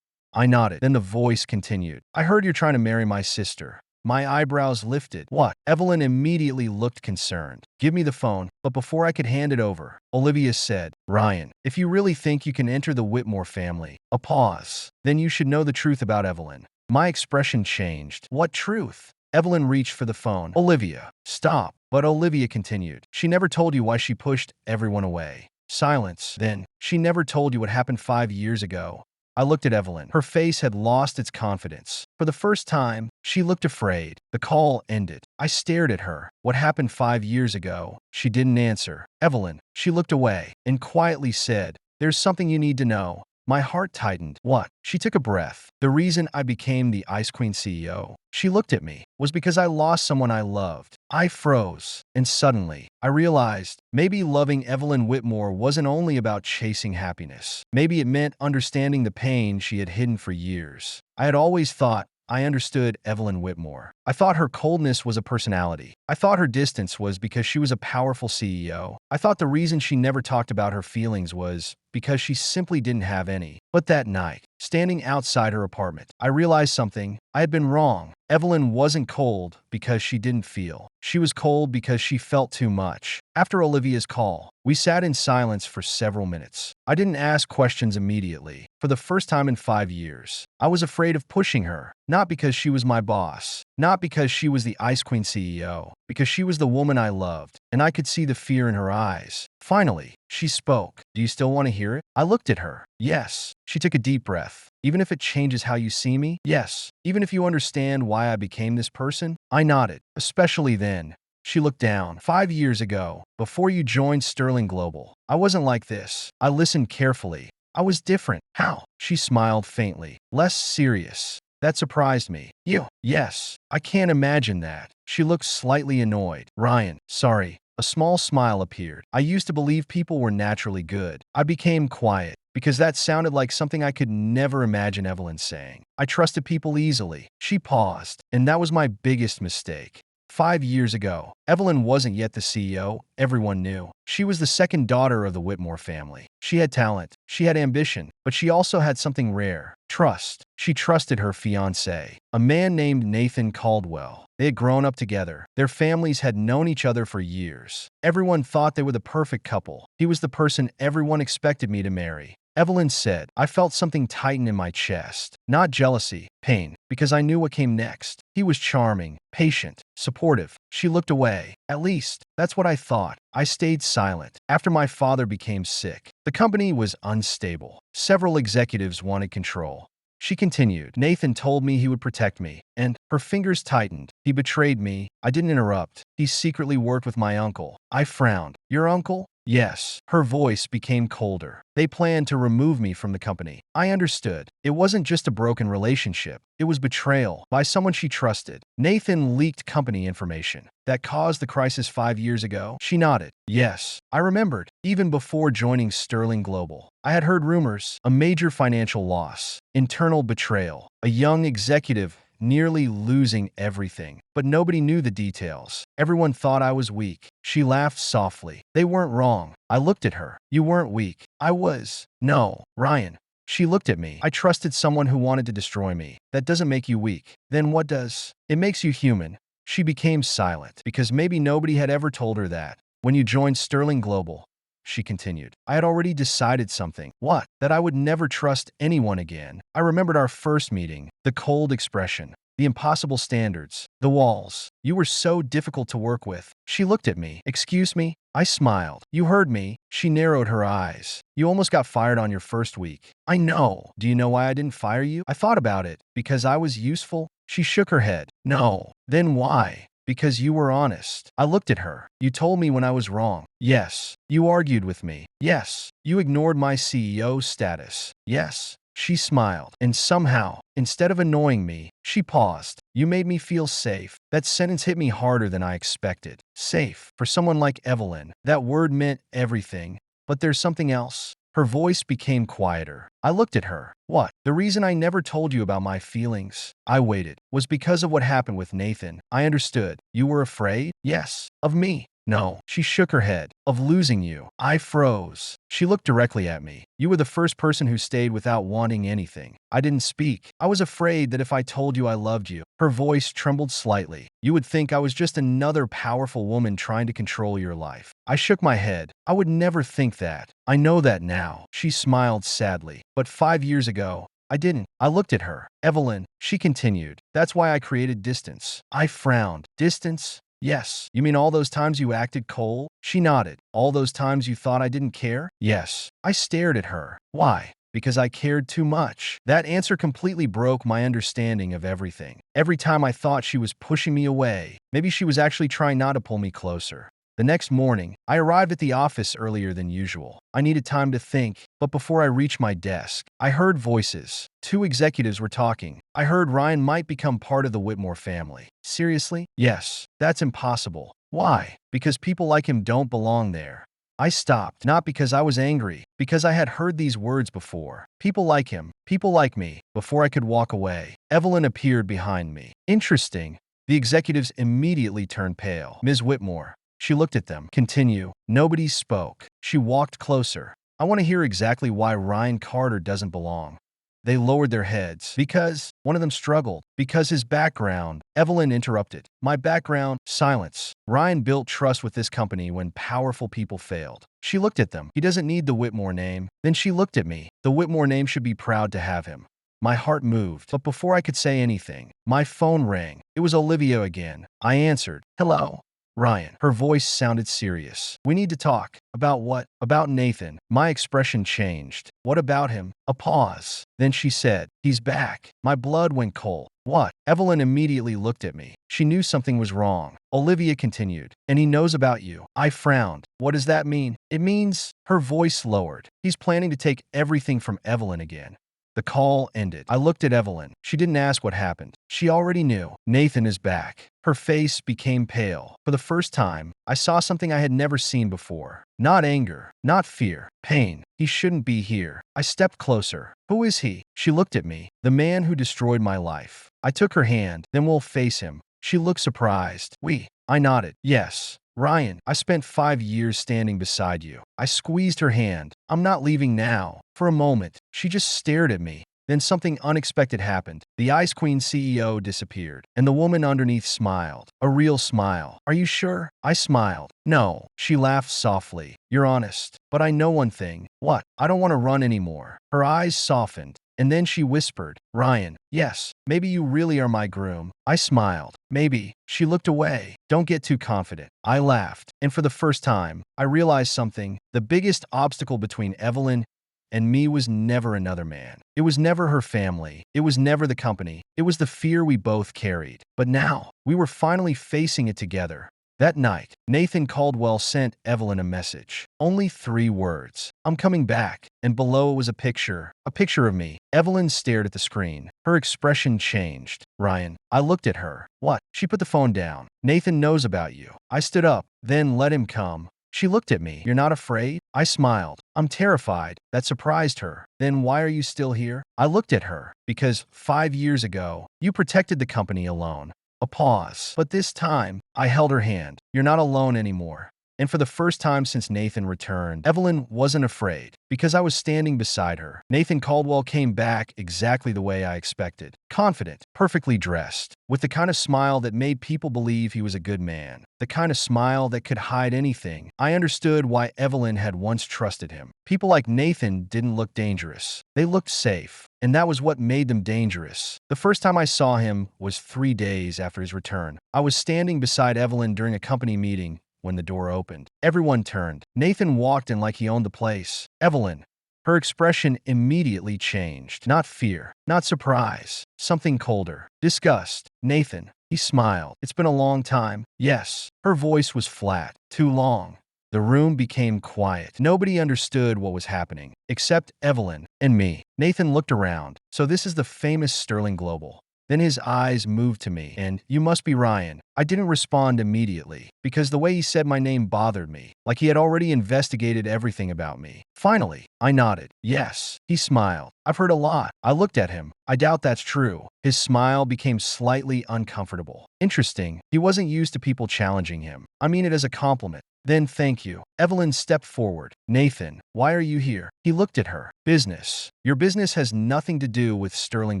I nodded. Then the voice continued. I heard you're trying to marry my sister. My eyebrows lifted. What? Evelyn immediately looked concerned. Give me the phone. But before I could hand it over, Olivia said, Ryan, if you really think you can enter the Whitmore family, a pause, then you should know the truth about Evelyn. My expression changed. What truth? Evelyn reached for the phone. Olivia, stop. But Olivia continued. She never told you why she pushed everyone away. Silence. Then, she never told you what happened 5 years ago. I looked at Evelyn. Her face had lost its confidence. For the first time, she looked afraid. The call ended. I stared at her. What happened 5 years ago? She didn't answer. Evelyn. She looked away and quietly said, There's something you need to know. My heart tightened. What? She took a breath. The reason I became the Ice Queen CEO, she looked at me, was because I lost someone I loved. I froze, and suddenly, I realized maybe loving Evelyn Whitmore wasn't only about chasing happiness. Maybe it meant understanding the pain she had hidden for years. I had always thought I understood Evelyn Whitmore. I thought her coldness was a personality. I thought her distance was because she was a powerful CEO. I thought the reason she never talked about her feelings was because she simply didn't have any. But that night, standing outside her apartment, I realized something. I had been wrong. Evelyn wasn't cold because she didn't feel. She was cold because she felt too much. After Olivia's call, we sat in silence for several minutes. I didn't ask questions immediately. For the first time in 5 years, I was afraid of pushing her. Not because she was my boss. Not because she was the Ice Queen CEO. Because she was the woman I loved. And I could see the fear in her eyes. Finally, she spoke. Do you still want to hear it? I looked at her. Yes. She took a deep breath. Even if it changes how you see me? Yes. Even if you understand why I became this person? I nodded. Especially then. She looked down. 5 years ago, before you joined Sterling Global, I wasn't like this. I listened carefully. I was different. How? She smiled faintly. Less serious. That surprised me. You? Yes. I can't imagine that. She looked slightly annoyed. Ryan, sorry. A small smile appeared. I used to believe people were naturally good. I became quiet because that sounded like something I could never imagine Evelyn saying. I trusted people easily. She paused, and that was my biggest mistake. 5 years ago, Evelyn wasn't yet the CEO everyone knew. She was the second daughter of the Whitmore family. She had talent, she had ambition, but she also had something rare: trust. She trusted her fiancé, a man named Nathan Caldwell. They had grown up together. Their families had known each other for years. Everyone thought they were the perfect couple. He was the person everyone expected me to marry. Evelyn said, I felt something tighten in my chest. Not jealousy, pain, because I knew what came next. He was charming, patient, supportive. She looked away. At least, that's what I thought. I stayed silent. After my father became sick, the company was unstable. Several executives wanted control. She continued, Nathan told me he would protect me, and her fingers tightened. He betrayed me. I didn't interrupt. He secretly worked with my uncle. I frowned. Your uncle? Yes. Her voice became colder. They planned to remove me from the company. I understood. It wasn't just a broken relationship. It was betrayal by someone she trusted. Nathan leaked company information that caused the crisis 5 years ago. She nodded. Yes, I remembered. Even before joining Sterling Global, I had heard rumors: a major financial loss, internal betrayal, a young executive nearly losing everything. But nobody knew the details. Everyone thought I was weak. She laughed softly. They weren't wrong. I looked at her. You weren't weak. I was. No, Ryan. She looked at me. I trusted someone who wanted to destroy me. That doesn't make you weak. Then what does? It makes you human. She became silent because maybe nobody had ever told her that. When you joined Sterling Global, she continued, I had already decided something. What? That I would never trust anyone again. I remembered our first meeting, the cold expression, the impossible standards, the walls. You were so difficult to work with. She looked at me. Excuse me? I smiled. You heard me. She narrowed her eyes. You almost got fired on your first week. I know. Do you know why I didn't fire you? I thought about it. Because I was useful? She shook her head. No. Then why? Because you were honest. I looked at her. You told me when I was wrong. Yes. You argued with me. Yes. You ignored my CEO status. Yes. She smiled, and somehow, instead of annoying me, she paused. You made me feel safe. That sentence hit me harder than I expected. Safe. For someone like Evelyn, that word meant everything. But there's something else. Her voice became quieter. I looked at her. What? The reason I never told you about my feelings, I waited, was because of what happened with Nathan. I understood. You were afraid? Yes. Of me? No. She shook her head. Of losing you. I froze. She looked directly at me. You were the first person who stayed without wanting anything. I didn't speak. I was afraid that if I told you I loved you, her voice trembled slightly, you would think I was just another powerful woman trying to control your life. I shook my head. I would never think that. I know that now. She smiled sadly. But 5 years ago, I didn't. I looked at her. Evelyn, she continued. That's why I created distance. I frowned. Distance? Yes. You mean all those times you acted cold? She nodded. All those times you thought I didn't care? Yes. I stared at her. Why? Because I cared too much. That answer completely broke my understanding of everything. Every time I thought she was pushing me away, maybe she was actually trying not to pull me closer. The next morning, I arrived at the office earlier than usual. I needed time to think, but before I reached my desk, I heard voices. 2 executives were talking. I heard Ryan might become part of the Whitmore family. Seriously? Yes. That's impossible. Why? Because people like him don't belong there. I stopped, not because I was angry, because I had heard these words before. People like him, people like me. Before I could walk away, Evelyn appeared behind me. Interesting. The executives immediately turned pale. Ms. Whitmore. She looked at them. Continue. Nobody spoke. She walked closer. I want to hear exactly why Ryan Carter doesn't belong. They lowered their heads. Because one of them struggled. Because his background. Evelyn interrupted. My background? Silence. Ryan built trust with this company when powerful people failed. She looked at them. He doesn't need the Whitmore name. Then she looked at me. The Whitmore name should be proud to have him. My heart moved, but before I could say anything, my phone rang. It was Olivia again. I answered. Hello. Ryan. Her voice sounded serious. We need to talk. About what? About Nathan. My expression changed. What about him? A pause. Then she said, he's back. My blood went cold. What? Evelyn immediately looked at me. She knew something was wrong. Olivia continued, and he knows about you. I frowned. What does that mean? It means, her voice lowered. He's planning to take everything from Evelyn again. The call ended. I looked at Evelyn. She didn't ask what happened. She already knew. Nathan is back. Her face became pale. For the first time, I saw something I had never seen before. Not anger, not fear, pain. He shouldn't be here. I stepped closer. Who is he? She looked at me. The man who destroyed my life. I took her hand. Then we'll face him. She looked surprised. We. I nodded. Yes. Ryan, I spent 5 years standing beside you. I squeezed her hand. I'm not leaving now. For a moment, she just stared at me. Then something unexpected happened. The Ice Queen CEO disappeared, and the woman underneath smiled. A real smile. Are you sure? I smiled. No. She laughed softly. You're honest. But I know one thing. What? I don't want to run anymore. Her eyes softened. And then she whispered, Ryan, yes, maybe you really are my groom. I smiled. Maybe. She looked away. Don't get too confident. I laughed. And for the first time, I realized something. The biggest obstacle between Evelyn and me was never another man. It was never her family. It was never the company. It was the fear we both carried. But now, we were finally facing it together. That night, Nathan Caldwell sent Evelyn a message. Only 3 words. I'm coming back. And below was a picture of me. Evelyn stared at the screen. Her expression changed. Ryan. I looked at her. What? She put the phone down. Nathan knows about you. I stood up. Then let him come. She looked at me. You're not afraid? I smiled. I'm terrified. That surprised her. Then why are you still here? I looked at her. Because 5 years ago, you protected the company alone. A pause. But this time, I held her hand. You're not alone anymore. And for the first time since Nathan returned, Evelyn wasn't afraid, because I was standing beside her. Nathan Caldwell came back exactly the way I expected. Confident, perfectly dressed, with the kind of smile that made people believe he was a good man. The kind of smile that could hide anything. I understood why Evelyn had once trusted him. People like Nathan didn't look dangerous. They looked safe. And that was what made them dangerous. The first time I saw him was 3 days after his return. I was standing beside Evelyn during a company meeting when the door opened. Everyone turned. Nathan walked in like he owned the place. Evelyn. Her expression immediately changed. Not fear, not surprise, something colder. Disgust. Nathan. He smiled. It's been a long time. Yes. Her voice was flat. Too long. The room became quiet. Nobody understood what was happening, except Evelyn and me. Nathan looked around. So this is the famous Sterling Global. Then his eyes moved to me, and you must be Ryan. I didn't respond immediately, because the way he said my name bothered me, like he had already investigated everything about me. Finally, I nodded. Yes. He smiled. I've heard a lot. I looked at him. I doubt that's true. His smile became slightly uncomfortable. Interesting. He wasn't used to people challenging him. I mean it as a compliment. Then thank you. Evelyn stepped forward. Nathan, why are you here? He looked at her. Business. Your business has nothing to do with Sterling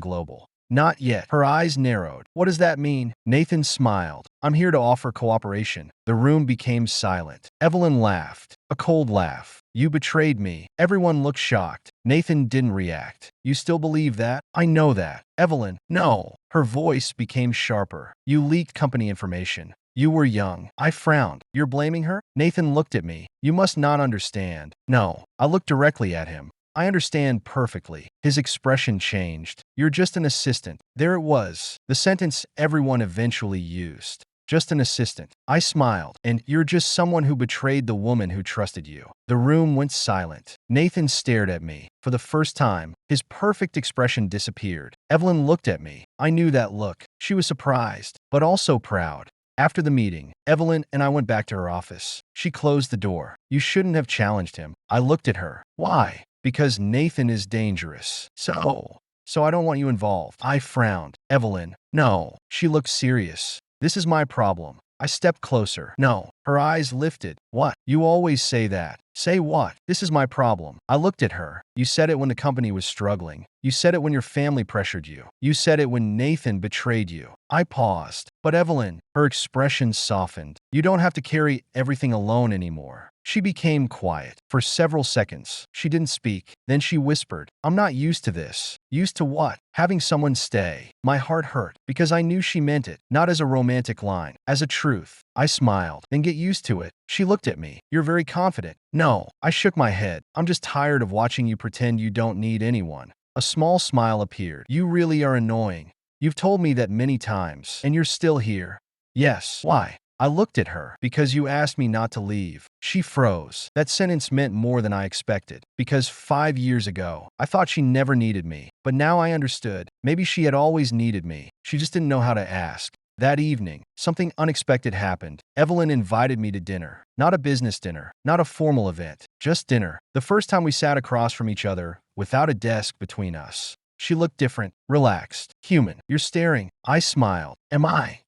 Global. Not yet. Her eyes narrowed. What does that mean? Nathan smiled. I'm here to offer cooperation. The room became silent. Evelyn laughed. A cold laugh. You betrayed me. Everyone looked shocked. Nathan didn't react. You still believe that? I know that. Evelyn, no. Her voice became sharper. You leaked company information. You were young. I frowned. You're blaming her? Nathan looked at me. You must not understand. No. I looked directly at him. I understand perfectly. His expression changed. You're just an assistant. There it was. The sentence everyone eventually used. Just an assistant. I smiled. And you're just someone who betrayed the woman who trusted you. The room went silent. Nathan stared at me. For the first time, his perfect expression disappeared. Evelyn looked at me. I knew that look. She was surprised, but also proud. After the meeting, Evelyn and I went back to her office. She closed the door. You shouldn't have challenged him. I looked at her. Why? Because Nathan is dangerous. So I don't want you involved. I frowned. Evelyn, no. She looked serious. This is my problem. I stepped closer. No. Her eyes lifted. What? You always say that. Say what? This is my problem. I looked at her. You said it when the company was struggling. You said it when your family pressured you. You said it when Nathan betrayed you. I paused. But Evelyn, her expression softened. You don't have to carry everything alone anymore. She became quiet. For several seconds, she didn't speak. Then she whispered, I'm not used to this. Used to what? Having someone stay. My heart hurt, because I knew she meant it, not as a romantic line, as a truth. I smiled. Then get used to it. She looked at me. You're very confident. No. I shook my head. I'm just tired of watching you pretend you don't need anyone. A small smile appeared. You really are annoying. You've told me that many times, and you're still here. Yes. Why? I looked at her. Because you asked me not to leave. She froze. That sentence meant more than I expected. Because 5 years ago, I thought she never needed me. But now I understood. Maybe she had always needed me. She just didn't know how to ask. That evening, something unexpected happened. Evelyn invited me to dinner. Not a business dinner, not a formal event, just dinner. The first time we sat across from each other, without a desk between us. She looked different, relaxed, human. You're staring. I smiled. Am I?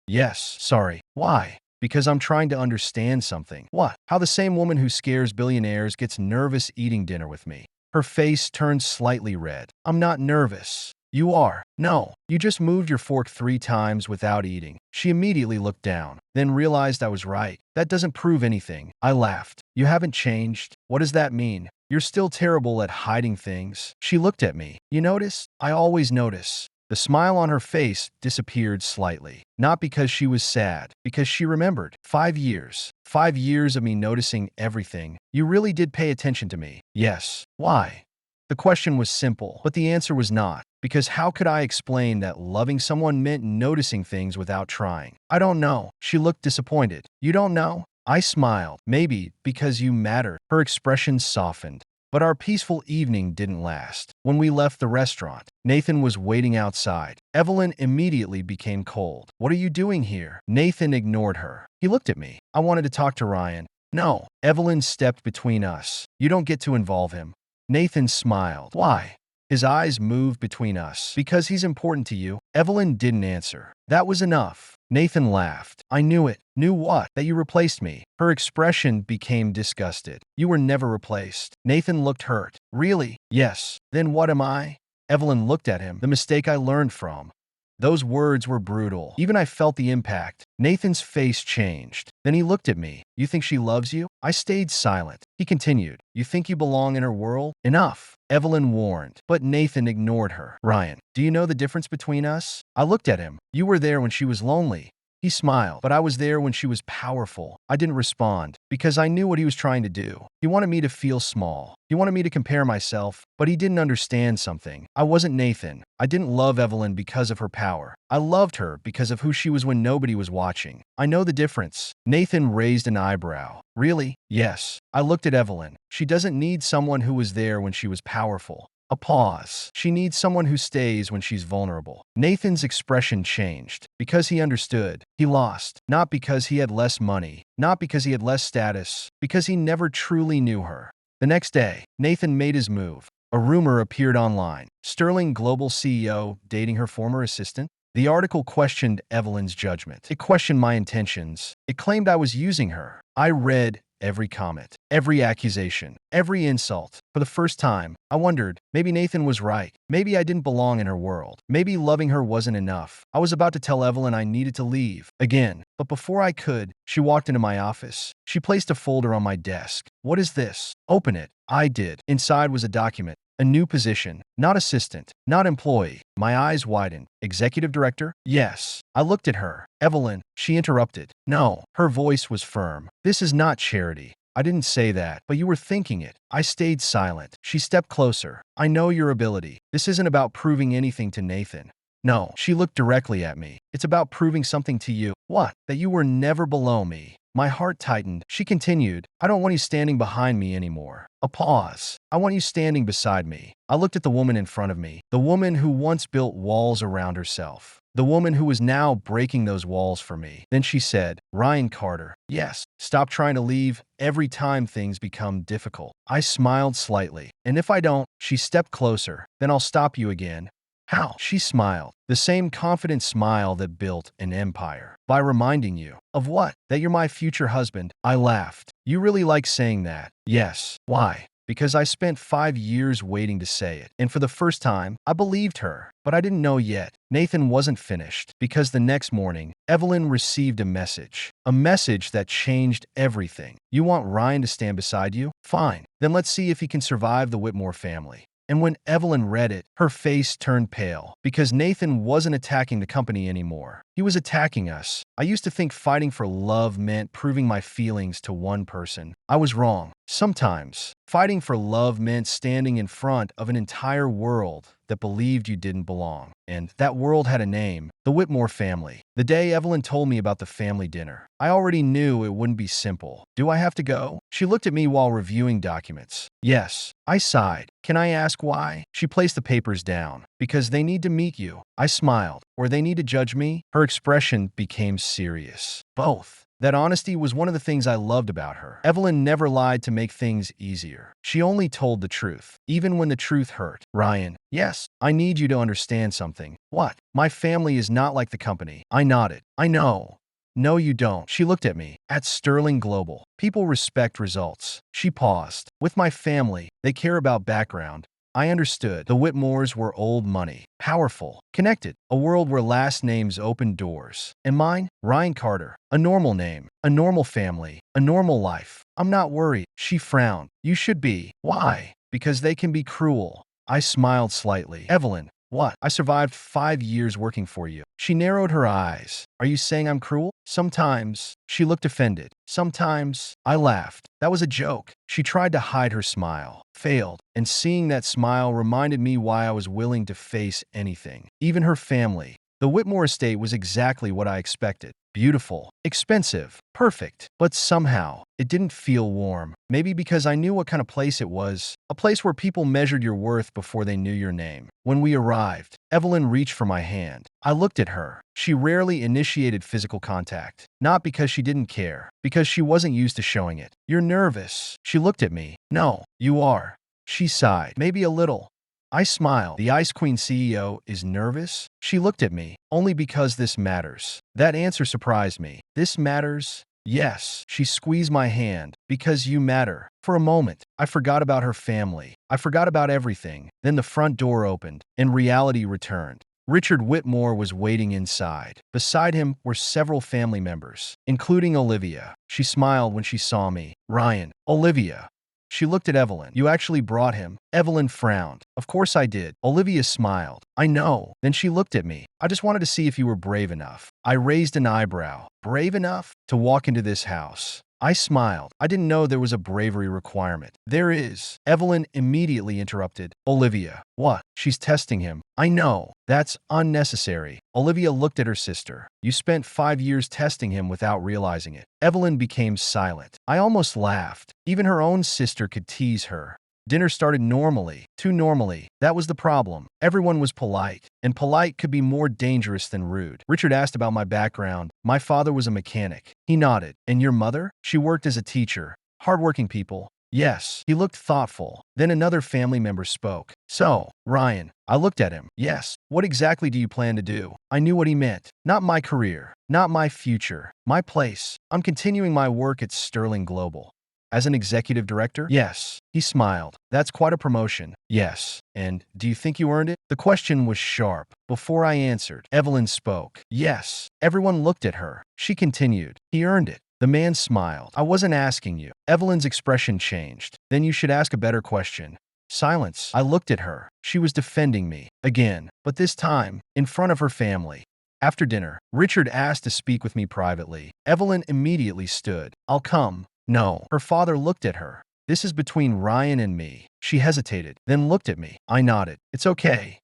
Yes. Sorry. Why? Because I'm trying to understand something. What? How the same woman who scares billionaires gets nervous eating dinner with me. Her face turned slightly red. I'm not nervous. You are. No. You just moved your fork 3 times without eating. She immediately looked down, then realized I was right. That doesn't prove anything. I laughed. You haven't changed. What does that mean? You're still terrible at hiding things. She looked at me. You notice? I always notice. The smile on her face disappeared slightly. Not because she was sad, because she remembered. 5 years. 5 years of me noticing everything. You really did pay attention to me. Yes. Why? The question was simple, but the answer was not. Because how could I explain that loving someone meant noticing things without trying? I don't know. She looked disappointed. You don't know? I smiled. Maybe because you mattered. Her expression softened. But our peaceful evening didn't last. When we left the restaurant, Nathan was waiting outside. Evelyn immediately became cold. What are you doing here? Nathan ignored her. He looked at me. I wanted to talk to Ryan. No. Evelyn stepped between us. You don't get to involve him. Nathan smiled. Why? His eyes moved between us. Because he's important to you. Evelyn didn't answer. That was enough. Nathan laughed. I knew it. Knew what? That you replaced me. Her expression became disgusted. You were never replaced. Nathan looked hurt. Really? Yes. Then what am I? Evelyn looked at him. The mistake I learned from. Those words were brutal. Even I felt the impact. Nathan's face changed. Then he looked at me. You think she loves you? I stayed silent. He continued. You think you belong in her world? Enough. Evelyn warned, but Nathan ignored her. Ryan, do you know the difference between us? I looked at him. You were there when she was lonely. He smiled, but I was there when she was powerful. I didn't respond because I knew what he was trying to do. He wanted me to feel small. He wanted me to compare myself, but he didn't understand something. I wasn't Nathan. I didn't love Evelyn because of her power. I loved her because of who she was when nobody was watching. I know the difference. Nathan raised an eyebrow. Really? Yes. I looked at Evelyn. She doesn't need someone who was there when she was powerful. A pause. She needs someone who stays when she's vulnerable. Nathan's expression changed. Because he understood. He lost. Not because he had less money. Not because he had less status. Because he never truly knew her. The next day, Nathan made his move. A rumor appeared online. Sterling Global CEO dating her former assistant? The article questioned Evelyn's judgment. It questioned my intentions. It claimed I was using her. I read every comment, every accusation, every insult. For the first time, I wondered, maybe Nathan was right. Maybe I didn't belong in her world. Maybe loving her wasn't enough. I was about to tell Evelyn I needed to leave. Again. But before I could, she walked into my office. She placed a folder on my desk. What is this? Open it. I did. Inside was a document. A new position. Not assistant. Not employee. My eyes widened. Executive director? Yes. I looked at her. Evelyn. She interrupted. No. Her voice was firm. This is not charity. I didn't say that, but you were thinking it. I stayed silent. She stepped closer. I know your ability. This isn't about proving anything to Nathan. No. She looked directly at me. It's about proving something to you. What? That you were never below me. My heart tightened. She continued, I don't want you standing behind me anymore. A pause. I want you standing beside me. I looked at the woman in front of me, the woman who once built walls around herself, the woman who was now breaking those walls for me. Then she said, Ryan Carter, yes, stop trying to leave every time things become difficult. I smiled slightly. And if I don't, she stepped closer, then I'll stop you again. How? She smiled. The same confident smile that built an empire. By reminding you. Of what? That you're my future husband. I laughed. You really like saying that? Yes. Why? Because I spent 5 years waiting to say it. And for the first time, I believed her. But I didn't know yet. Nathan wasn't finished. Because the next morning, Evelyn received a message. A message that changed everything. You want Ryan to stand beside you? Fine. Then let's see if he can survive the Whitmore family. And when Evelyn read it, her face turned pale because Nathan wasn't attacking the company anymore. He was attacking us. I used to think fighting for love meant proving my feelings to one person. I was wrong. Sometimes, fighting for love meant standing in front of an entire world that believed you didn't belong. And that world had a name, the Whitmore family. The day Evelyn told me about the family dinner, I already knew it wouldn't be simple. Do I have to go? She looked at me while reviewing documents. Yes. I sighed. Can I ask why? She placed the papers down. Because they need to meet you. I smiled. Or they need to judge me? Her expression became serious. Both. That honesty was one of the things I loved about her. Evelyn never lied to make things easier. She only told the truth, even when the truth hurt. Ryan, yes, I need you to understand something. What? My family is not like the company. I nodded. I know. No, you don't. She looked at me. At Sterling Global, people respect results. She paused. With my family, they care about background. I understood. The Whitmores were old money, powerful, connected, a world where last names opened doors. And mine? Ryan Carter. A normal name, a normal family, a normal life. I'm not worried. She frowned. You should be. Why? Because they can be cruel. I smiled slightly. Evelyn, what? I survived 5 years working for you. She narrowed her eyes. Are you saying I'm cruel? Sometimes. She looked offended. Sometimes. I laughed. That was a joke. She tried to hide her smile. Failed. And seeing that smile reminded me why I was willing to face anything. Even her family. The Whitmore estate was exactly what I expected. Beautiful, expensive, perfect. But somehow, it didn't feel warm. Maybe because I knew what kind of place it was. A place where people measured your worth before they knew your name. When we arrived, Evelyn reached for my hand. I looked at her. She rarely initiated physical contact. Not because she didn't care. Because she wasn't used to showing it. You're nervous. She looked at me. No, you are. She sighed. Maybe a little. I smiled. The Ice Queen CEO is nervous? She looked at me. Only because this matters. That answer surprised me. This matters? Yes. She squeezed my hand. Because you matter. For a moment, I forgot about her family. I forgot about everything. Then the front door opened, and reality returned. Richard Whitmore was waiting inside. Beside him were several family members, including Olivia. She smiled when she saw me. Ryan. Olivia. She looked at Evelyn. You actually brought him? Evelyn frowned. Of course I did. Olivia smiled. I know. Then she looked at me. I just wanted to see if you were brave enough. I raised an eyebrow. Brave enough? To walk into this house. I smiled. I didn't know there was a bravery requirement. There is. Evelyn immediately interrupted. Olivia. What? She's testing him. I know. That's unnecessary. Olivia looked at her sister. You spent 5 years testing him without realizing it. Evelyn became silent. I almost laughed. Even her own sister could tease her. Dinner started normally, too normally. That was the problem. Everyone was polite, and polite could be more dangerous than rude. Richard asked about my background. My father was a mechanic. He nodded. And your mother? She worked as a teacher. Hardworking people. Yes. He looked thoughtful. Then another family member spoke. So, Ryan. I looked at him. Yes. What exactly do you plan to do? I knew what he meant. Not my career. Not my future. My place. I'm continuing my work at Sterling Global. As an executive director? Yes. He smiled. That's quite a promotion. Yes. And do you think you earned it? The question was sharp. Before I answered, Evelyn spoke. Yes. Everyone looked at her. She continued. He earned it. The man smiled. I wasn't asking you. Evelyn's expression changed. Then you should ask a better question. Silence. I looked at her. She was defending me. Again. But this time, in front of her family. After dinner, Richard asked to speak with me privately. Evelyn immediately stood. I'll come. No. Her father looked at her. This is between Ryan and me. She hesitated, then looked at me. I nodded. It's okay.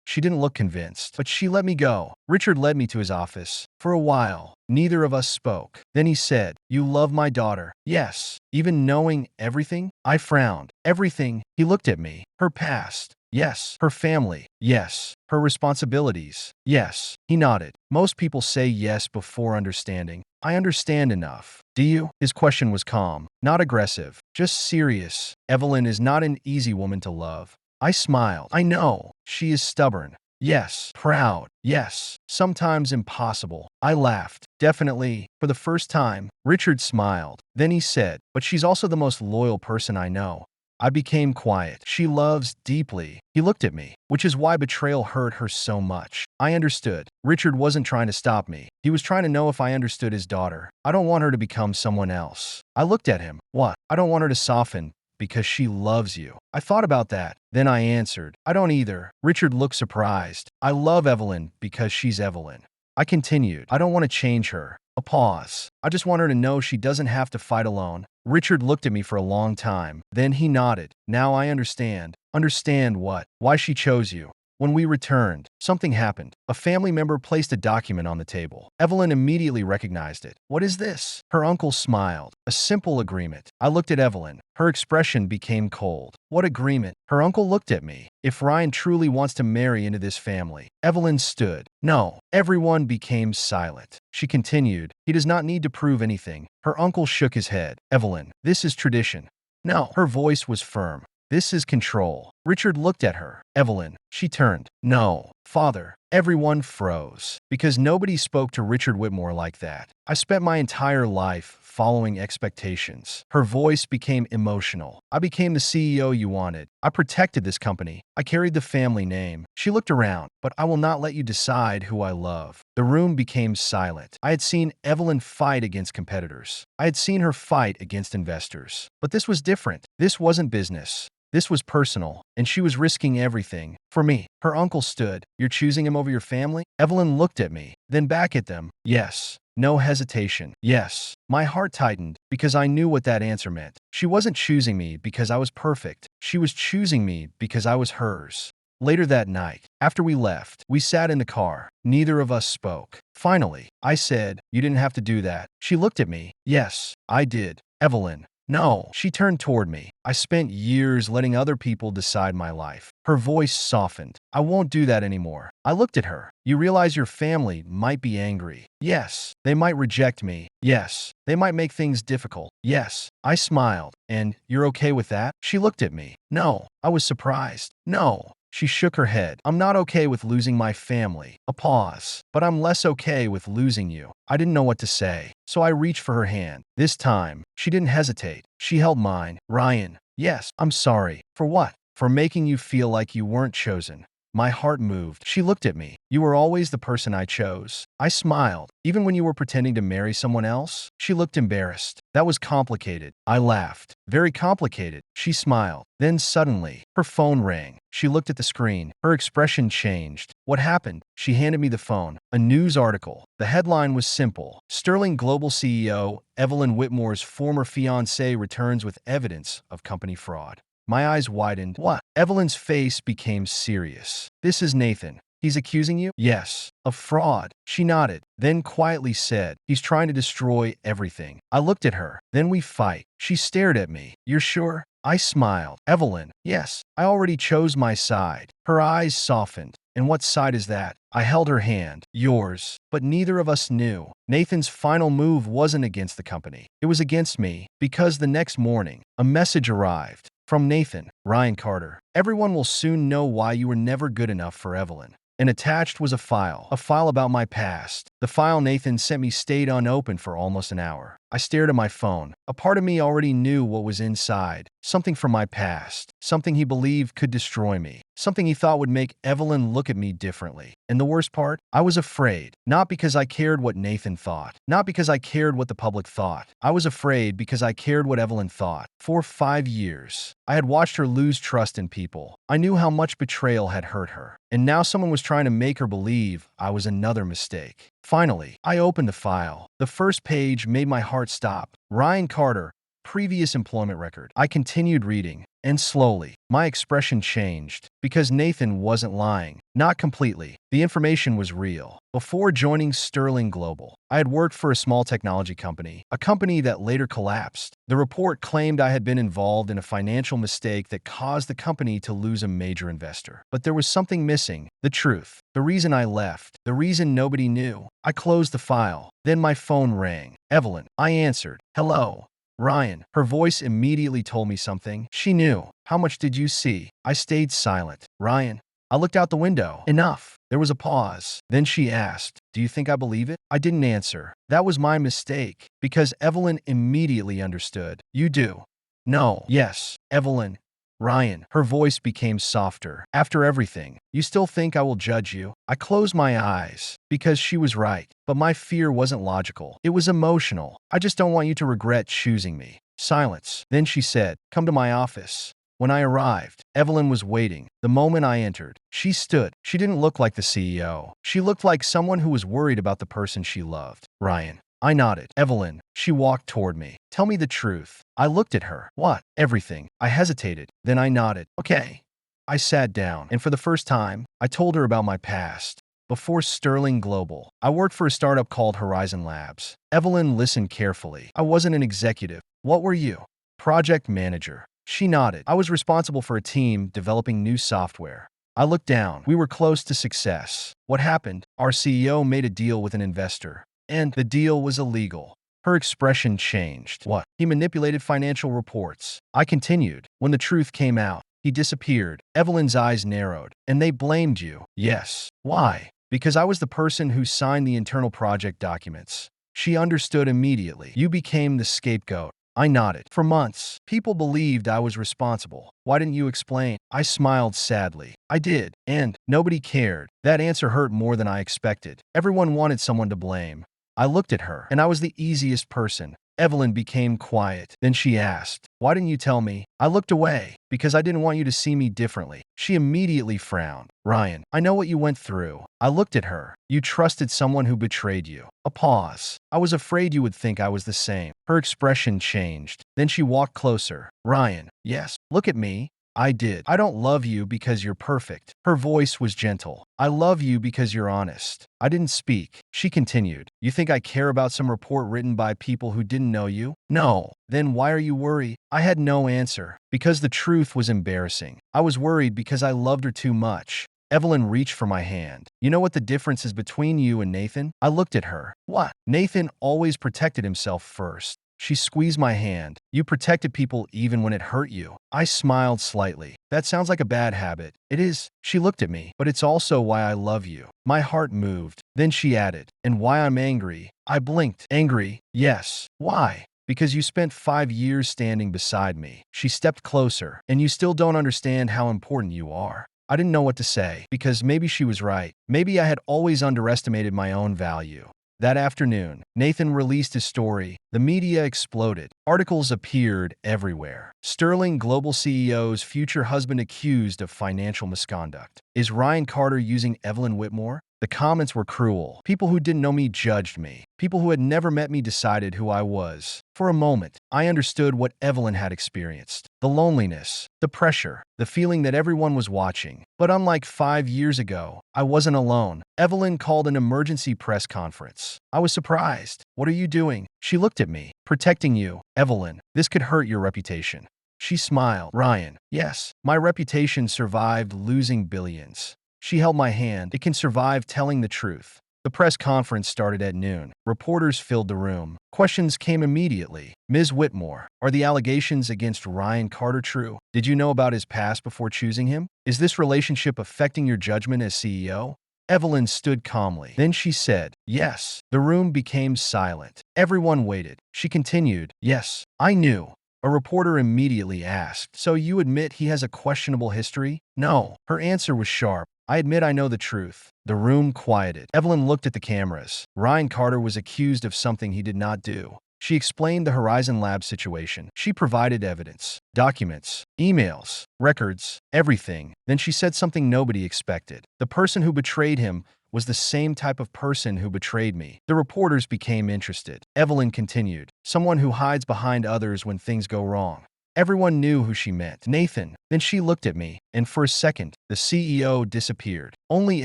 She didn't look convinced, but she let me go. Richard led me to his office. For a while, neither of us spoke. Then he said, You love my daughter? Yes. Even knowing everything? I frowned. Everything. He looked at me. Her past. Yes. Her family. Yes. Her responsibilities. Yes. He nodded. Most people say yes before understanding. I understand enough. Do you? His question was calm, not aggressive, just serious. Evelyn is not an easy woman to love. I smiled. I know. She is stubborn. Yes. Proud. Yes. Sometimes impossible. I laughed. Definitely. For the first time, Richard smiled. Then he said, But she's also the most loyal person I know. I became quiet. She loves deeply. He looked at me, which is why betrayal hurt her so much. I understood. Richard wasn't trying to stop me. He was trying to know if I understood his daughter. I don't want her to become someone else. I looked at him. What? I don't want her to soften because she loves you. I thought about that. Then I answered, I don't either. Richard looked surprised. I love Evelyn because she's Evelyn. I continued, I don't want to change her. A pause. I just want her to know she doesn't have to fight alone. Richard looked at me for a long time. Then he nodded. Now I understand. Understand what? Why she chose you. When we returned, something happened. A family member placed a document on the table. Evelyn immediately recognized it. What is this? Her uncle smiled. A simple agreement. I looked at Evelyn. Her expression became cold. What agreement? Her uncle looked at me. If Ryan truly wants to marry into this family. Evelyn stood. No. Everyone became silent. She continued. He does not need to prove anything. Her uncle shook his head. Evelyn, this is tradition. No. Her voice was firm. This is control. Richard looked at her. Evelyn. She turned. No. Father. Everyone froze. Because nobody spoke to Richard Whitmore like that. I spent my entire life following expectations. Her voice became emotional. I became the CEO you wanted. I protected this company. I carried the family name. She looked around. But I will not let you decide who I love. The room became silent. I had seen Evelyn fight against competitors. I had seen her fight against investors. But this was different. This wasn't business. This was personal, and she was risking everything. For me, her uncle stood. You're choosing him over your family? Evelyn looked at me, then back at them. Yes. No hesitation. Yes. My heart tightened because I knew what that answer meant. She wasn't choosing me because I was perfect. She was choosing me because I was hers. Later that night, after we left, we sat in the car. Neither of us spoke. Finally, I said, You didn't have to do that. She looked at me. Yes, I did. Evelyn. No. She turned toward me. I spent years letting other people decide my life. Her voice softened. I won't do that anymore. I looked at her. You realize your family might be angry. Yes. They might reject me. Yes. They might make things difficult. Yes. I smiled. And you're okay with that? She looked at me. No. I was surprised. No. She shook her head. I'm not okay with losing my family. A pause. But I'm less okay with losing you. I didn't know what to say, so I reached for her hand. This time, she didn't hesitate. She held mine. Ryan, yes, I'm sorry. For what? For making you feel like you weren't chosen. My heart moved. She looked at me. You were always the person I chose. I smiled. Even when you were pretending to marry someone else? She looked embarrassed. That was complicated. I laughed. Very complicated. She smiled. Then suddenly, her phone rang. She looked at the screen. Her expression changed. What happened? She handed me the phone. A news article. The headline was simple. Sterling Global CEO Evelyn Whitmore's former fiancé returns with evidence of company fraud. My eyes widened. What? Evelyn's face became serious. This is Nathan. He's accusing you? Yes. Of fraud. She nodded, then quietly said, he's trying to destroy everything. I looked at her. Then we fight. She stared at me. You're sure? I smiled. Evelyn, yes. I already chose my side. Her eyes softened. And what side is that? I held her hand. Yours. But neither of us knew. Nathan's final move wasn't against the company. It was against me. Because the next morning, a message arrived. From Nathan, Ryan Carter. Everyone will soon know why you were never good enough for Evelyn. And attached was a file about my past. The file Nathan sent me stayed unopened for almost an hour. I stared at my phone. A part of me already knew what was inside. Something from my past. Something he believed could destroy me. Something he thought would make Evelyn look at me differently. And the worst part? I was afraid. Not because I cared what Nathan thought. Not because I cared what the public thought. I was afraid because I cared what Evelyn thought. For 5 years, I had watched her lose trust in people. I knew how much betrayal had hurt her. And now someone was trying to make her believe I was another mistake. Finally, I opened the file. The first page made my heart stop. Ryan Carter, previous employment record. I continued reading, and slowly, my expression changed. Because Nathan wasn't lying. Not completely. The information was real. Before joining Sterling Global, I had worked for a small technology company, a company that later collapsed. The report claimed I had been involved in a financial mistake that caused the company to lose a major investor. But there was something missing. The truth. The reason I left. The reason nobody knew. I closed the file. Then my phone rang. Evelyn. I answered. Hello. Ryan. Her voice immediately told me something. She knew. How much did you see? I stayed silent. Ryan. I looked out the window. Enough. There was a pause. Then she asked, do you think I believe it? I didn't answer. That was my mistake. Because Evelyn immediately understood. You do. No. Yes. Evelyn. Ryan. Her voice became softer. After everything, you still think I will judge you? I closed my eyes. Because she was right. But my fear wasn't logical. It was emotional. I just don't want you to regret choosing me. Silence. Then she said, come to my office. When I arrived, Evelyn was waiting. The moment I entered, she stood. She didn't look like the CEO. She looked like someone who was worried about the person she loved. Ryan. I nodded. Evelyn. She walked toward me. Tell me the truth. I looked at her. What? Everything. I hesitated. Then I nodded. Okay. I sat down, and for the first time, I told her about my past. Before Sterling Global, I worked for a startup called Horizon Labs. Evelyn listened carefully. I wasn't an executive. What were you? Project manager. She nodded. I was responsible for a team developing new software. I looked down. We were close to success. What happened? Our CEO made a deal with an investor. And the deal was illegal. Her expression changed. What? He manipulated financial reports. I continued. When the truth came out, he disappeared. Evelyn's eyes narrowed. And they blamed you. Yes. Why? Because I was the person who signed the internal project documents. She understood immediately. You became the scapegoat. I nodded. For months, people believed I was responsible. Why didn't you explain? I smiled sadly. I did. And nobody cared. That answer hurt more than I expected. Everyone wanted someone to blame. I looked at her, and I was the easiest person. Evelyn became quiet. Then she asked, why didn't you tell me? I looked away, because I didn't want you to see me differently. She immediately frowned. Ryan, I know what you went through. I looked at her. You trusted someone who betrayed you. A pause. I was afraid you would think I was the same. Her expression changed. Then she walked closer. Ryan, yes, look at me. I did. I don't love you because you're perfect. Her voice was gentle. I love you because you're honest. I didn't speak. She continued. You think I care about some report written by people who didn't know you? No. Then why are you worried? I had no answer. Because the truth was embarrassing. I was worried because I loved her too much. Evelyn reached for my hand. You know what the difference is between you and Nathan? I looked at her. What? Nathan always protected himself first. She squeezed my hand. You protected people even when it hurt you. I smiled slightly. That sounds like a bad habit. It is. She looked at me. But it's also why I love you. My heart moved. Then she added, and why I'm angry. I blinked. Angry? Yes. Why? Because you spent 5 years standing beside me. She stepped closer. And you still don't understand how important you are. I didn't know what to say, because maybe she was right. Maybe I had always underestimated my own value. That afternoon, Nathan released his story. The media exploded. Articles appeared everywhere. Sterling Global CEO's future husband accused of financial misconduct. Is Ryan Carter using Evelyn Whitmore? The comments were cruel. People who didn't know me judged me. People who had never met me decided who I was. For a moment, I understood what Evelyn had experienced. The loneliness, the pressure, the feeling that everyone was watching. But unlike 5 years ago, I wasn't alone. Evelyn called an emergency press conference. I was surprised. What are you doing? She looked at me. Protecting you. Evelyn, this could hurt your reputation. She smiled. Ryan, yes, my reputation survived losing billions. She held my hand. It can survive telling the truth. The press conference started at noon. Reporters filled the room. Questions came immediately. Ms. Whitmore, are the allegations against Ryan Carter true? Did you know about his past before choosing him? Is this relationship affecting your judgment as CEO? Evelyn stood calmly. Then she said, yes. The room became silent. Everyone waited. She continued, yes, I knew. A reporter immediately asked, so you admit he has a questionable history? No. Her answer was sharp. I admit I know the truth. The room quieted. Evelyn looked at the cameras. Ryan Carter was accused of something he did not do. She explained the Horizon Lab situation. She provided evidence, documents, emails, records, everything. Then she said something nobody expected. The person who betrayed him was the same type of person who betrayed me. The reporters became interested. Evelyn continued, someone who hides behind others when things go wrong. Everyone knew who she meant. Nathan. Then she looked at me, and for a second, the CEO disappeared. Only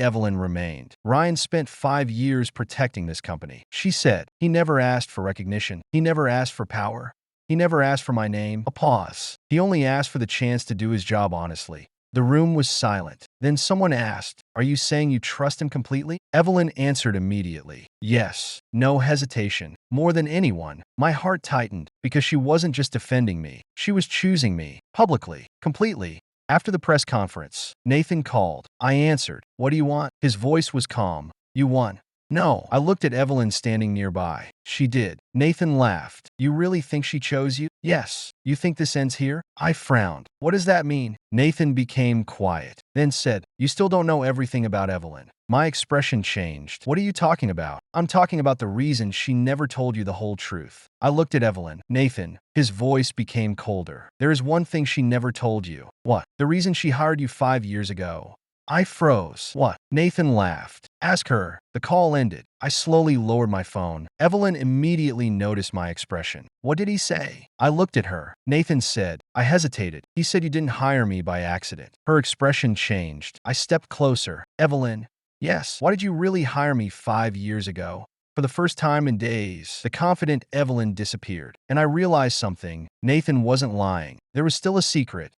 Evelyn remained. Ryan spent 5 years protecting this company. She said, he never asked for recognition. He never asked for power. He never asked for my name. A pause. He only asked for the chance to do his job honestly. The room was silent. Then someone asked, are you saying you trust him completely? Evelyn answered immediately. Yes. No hesitation. More than anyone, my heart tightened because she wasn't just defending me. She was choosing me. Publicly. Completely. After the press conference, Nathan called. I answered. What do you want? His voice was calm. You won. No. I looked at Evelyn standing nearby. She did. Nathan laughed. You really think she chose you? Yes. You think this ends here? I frowned. What does that mean? Nathan became quiet, then said, you still don't know everything about Evelyn. My expression changed. What are you talking about? I'm talking about the reason she never told you the whole truth. I looked at Evelyn. Nathan. His voice became colder. There is one thing she never told you. What? The reason she hired you 5 years ago. I froze. What? Nathan laughed. Ask her. The call ended. I slowly lowered my phone. Evelyn immediately noticed my expression. What did he say? I looked at her. Nathan said. I hesitated. He said you didn't hire me by accident. Her expression changed. I stepped closer. Evelyn. Yes. Why did you really hire me 5 years ago? For the first time in days, the confident Evelyn disappeared, and I realized something. Nathan wasn't lying. There was still a secret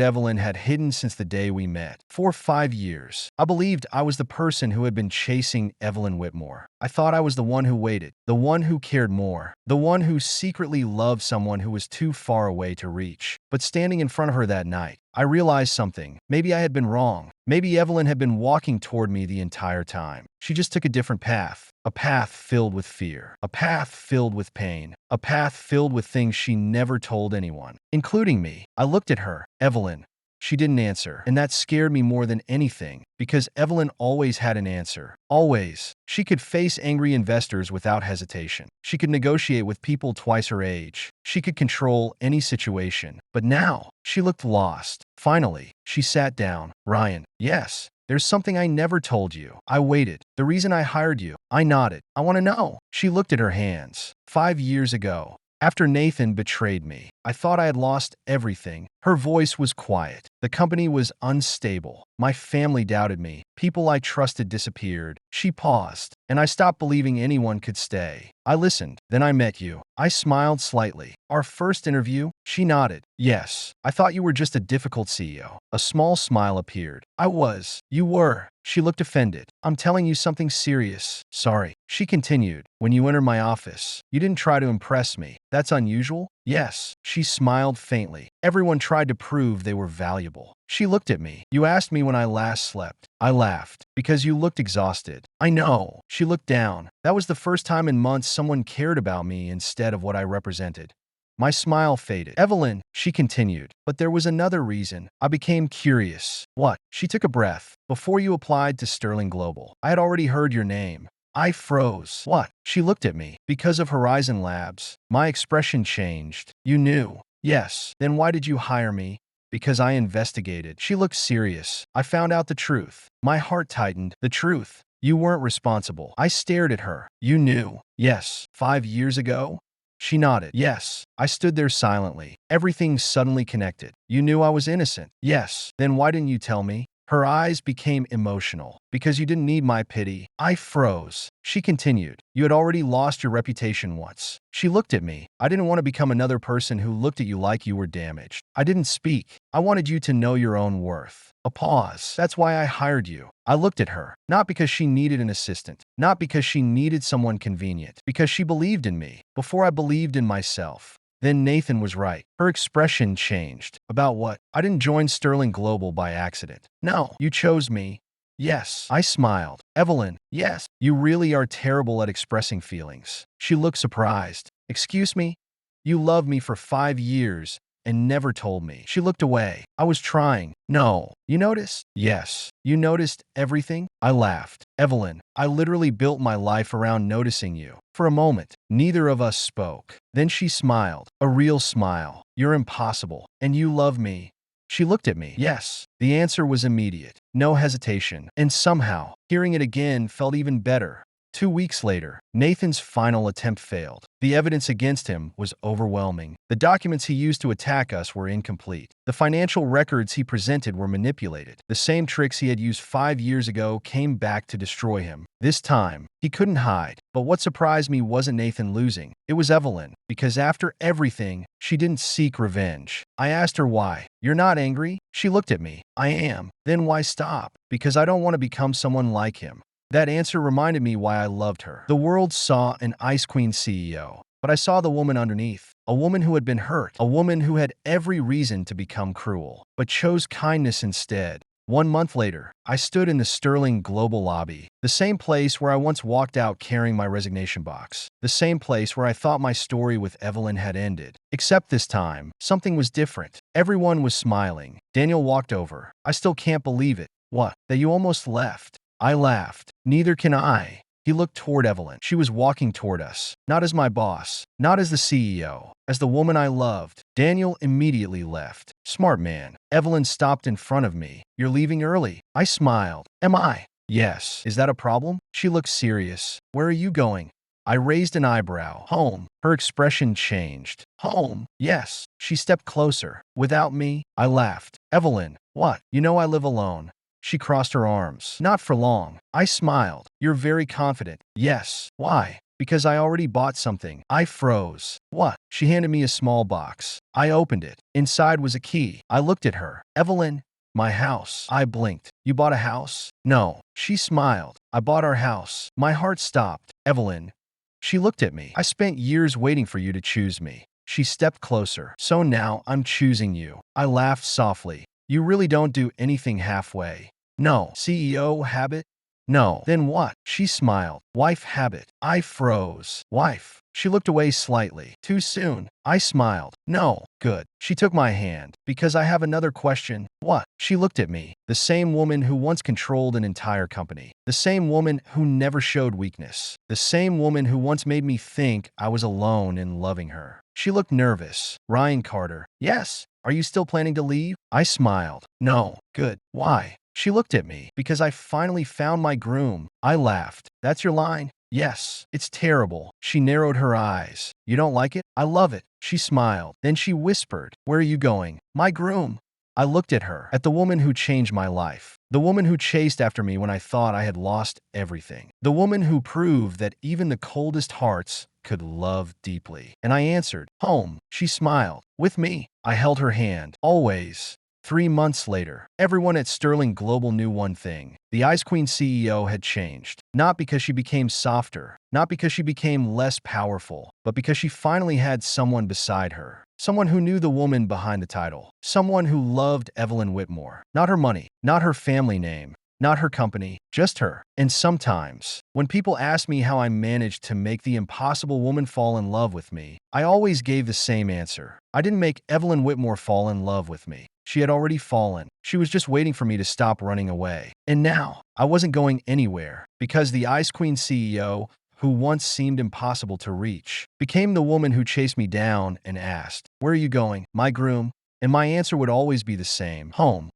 Evelyn had hidden since the day we met. For 5 years, I believed I was the person who had been chasing Evelyn Whitmore. I thought I was the one who waited, the one who cared more, the one who secretly loved someone who was too far away to reach. But standing in front of her that night, I realized something. Maybe I had been wrong. Maybe Evelyn had been walking toward me the entire time. She just took a different path. A path filled with fear. A path filled with pain. A path filled with things she never told anyone, including me. I looked at her. Evelyn. She didn't answer, and that scared me more than anything, because Evelyn always had an answer. Always. She could face angry investors without hesitation. She could negotiate with people twice her age. She could control any situation. But now, she looked lost. Finally, she sat down. Ryan. Yes. There's something I never told you. I waited. The reason I hired you. I nodded. I want to know. She looked at her hands. 5 years ago, after Nathan betrayed me, I thought I had lost everything. Her voice was quiet. The company was unstable. My family doubted me. People I trusted disappeared. She paused, and I stopped believing anyone could stay. I listened. Then I met you. I smiled slightly. Our first interview? She nodded. Yes. I thought you were just a difficult CEO. A small smile appeared. I was. You were. She looked offended. I'm telling you something serious. Sorry. She continued. When you entered my office, you didn't try to impress me. That's unusual? Yes. She smiled faintly. Everyone tried to prove they were valuable. She looked at me. You asked me when I last slept. I laughed. Because you looked exhausted. I know. She looked down. That was the first time in months someone cared about me instead of what I represented. My smile faded. Evelyn, she continued. But there was another reason. I became curious. What? She took a breath. Before you applied to Sterling Global, I had already heard your name. I froze. What? She looked at me. Because of Horizon Labs. My expression changed. You knew. Yes. Then why did you hire me? Because I investigated. She looked serious. I found out the truth. My heart tightened. The truth. You weren't responsible. I stared at her. You knew. Yes. 5 years ago? She nodded. Yes. I stood there silently. Everything suddenly connected. You knew I was innocent. Yes. Then why didn't you tell me? Her eyes became emotional. Because you didn't need my pity. I froze. She continued. You had already lost your reputation once. She looked at me. I didn't want to become another person who looked at you like you were damaged. I didn't speak. I wanted you to know your own worth. A pause. That's why I hired you. I looked at her. Not because she needed an assistant. Not because she needed someone convenient. Because she believed in me. Before I believed in myself. Then Nathan was right. Her expression changed. About what? I didn't join Sterling Global by accident. No, you chose me. Yes. I smiled. Evelyn, yes. You really are terrible at expressing feelings. She looked surprised. Excuse me? You loved me for 5 years and never told me. She looked away. I was trying. No. You noticed? Yes. You noticed everything? I laughed. Evelyn, I literally built my life around noticing you. For a moment, neither of us spoke. Then she smiled. A real smile. You're impossible. And you love me. She looked at me. Yes. The answer was immediate. No hesitation. And somehow, hearing it again felt even better. 2 weeks later, Nathan's final attempt failed. The evidence against him was overwhelming. The documents he used to attack us were incomplete. The financial records he presented were manipulated. The same tricks he had used 5 years ago came back to destroy him. This time, he couldn't hide. But what surprised me wasn't Nathan losing. It was Evelyn. Because after everything, she didn't seek revenge. I asked her why. You're not angry? She looked at me. I am. Then why stop? Because I don't want to become someone like him. That answer reminded me why I loved her. The world saw an Ice Queen CEO, but I saw the woman underneath. A woman who had been hurt. A woman who had every reason to become cruel, but chose kindness instead. 1 month later, I stood in the Sterling Global lobby, the same place where I once walked out carrying my resignation box, the same place where I thought my story with Evelyn had ended. Except this time, something was different. Everyone was smiling. Daniel walked over. I still can't believe it. What? That you almost left? I laughed. Neither can I. He looked toward Evelyn. She was walking toward us. Not as my boss. Not as the CEO. As the woman I loved. Daniel immediately left. Smart man. Evelyn stopped in front of me. You're leaving early. I smiled. Am I? Yes. Is that a problem? She looked serious. Where are you going? I raised an eyebrow. Home. Her expression changed. Home. Yes. She stepped closer. Without me? I laughed. Evelyn. What? You know I live alone. She crossed her arms. Not for long. I smiled. You're very confident. Yes. Why? Because I already bought something. I froze. What? She handed me a small box. I opened it. Inside was a key. I looked at her. Evelyn. My house. I blinked. You bought a house? No. She smiled. I bought our house. My heart stopped. Evelyn. She looked at me. I spent years waiting for you to choose me. She stepped closer. So now I'm choosing you. I laughed softly. You really don't do anything halfway. No. CEO habit? No. Then what? She smiled. Wife habit. I froze. Wife. She looked away slightly. Too soon. I smiled. No. Good. She took my hand. Because I have another question. What? She looked at me. The same woman who once controlled an entire company. The same woman who never showed weakness. The same woman who once made me think I was alone in loving her. She looked nervous. Ryan Carter. Yes. Are you still planning to leave? I smiled. No. Good. Why? She looked at me. Because I finally found my groom. I laughed. That's your line? Yes. It's terrible. She narrowed her eyes. You don't like it? I love it. She smiled. Then she whispered. Where are you going? My groom. I looked at her. At the woman who changed my life. The woman who chased after me when I thought I had lost everything. The woman who proved that even the coldest hearts could love deeply. And I answered, home. She smiled. With me. I held her hand. Always. 3 months later, everyone at Sterling Global knew one thing. The Ice Queen CEO had changed. Not because she became softer, not because she became less powerful, but because she finally had someone beside her. Someone who knew the woman behind the title. Someone who loved Evelyn Whitmore. Not her money, not her family name, not her company, just her. And sometimes, when people ask me how I managed to make the impossible woman fall in love with me, I always gave the same answer. I didn't make Evelyn Whitmore fall in love with me. She had already fallen. She was just waiting for me to stop running away. And now, I wasn't going anywhere, because the Ice Queen CEO, who once seemed impossible to reach, became the woman who chased me down and asked, "Where are you going, my groom?" And my answer would always be the same: home.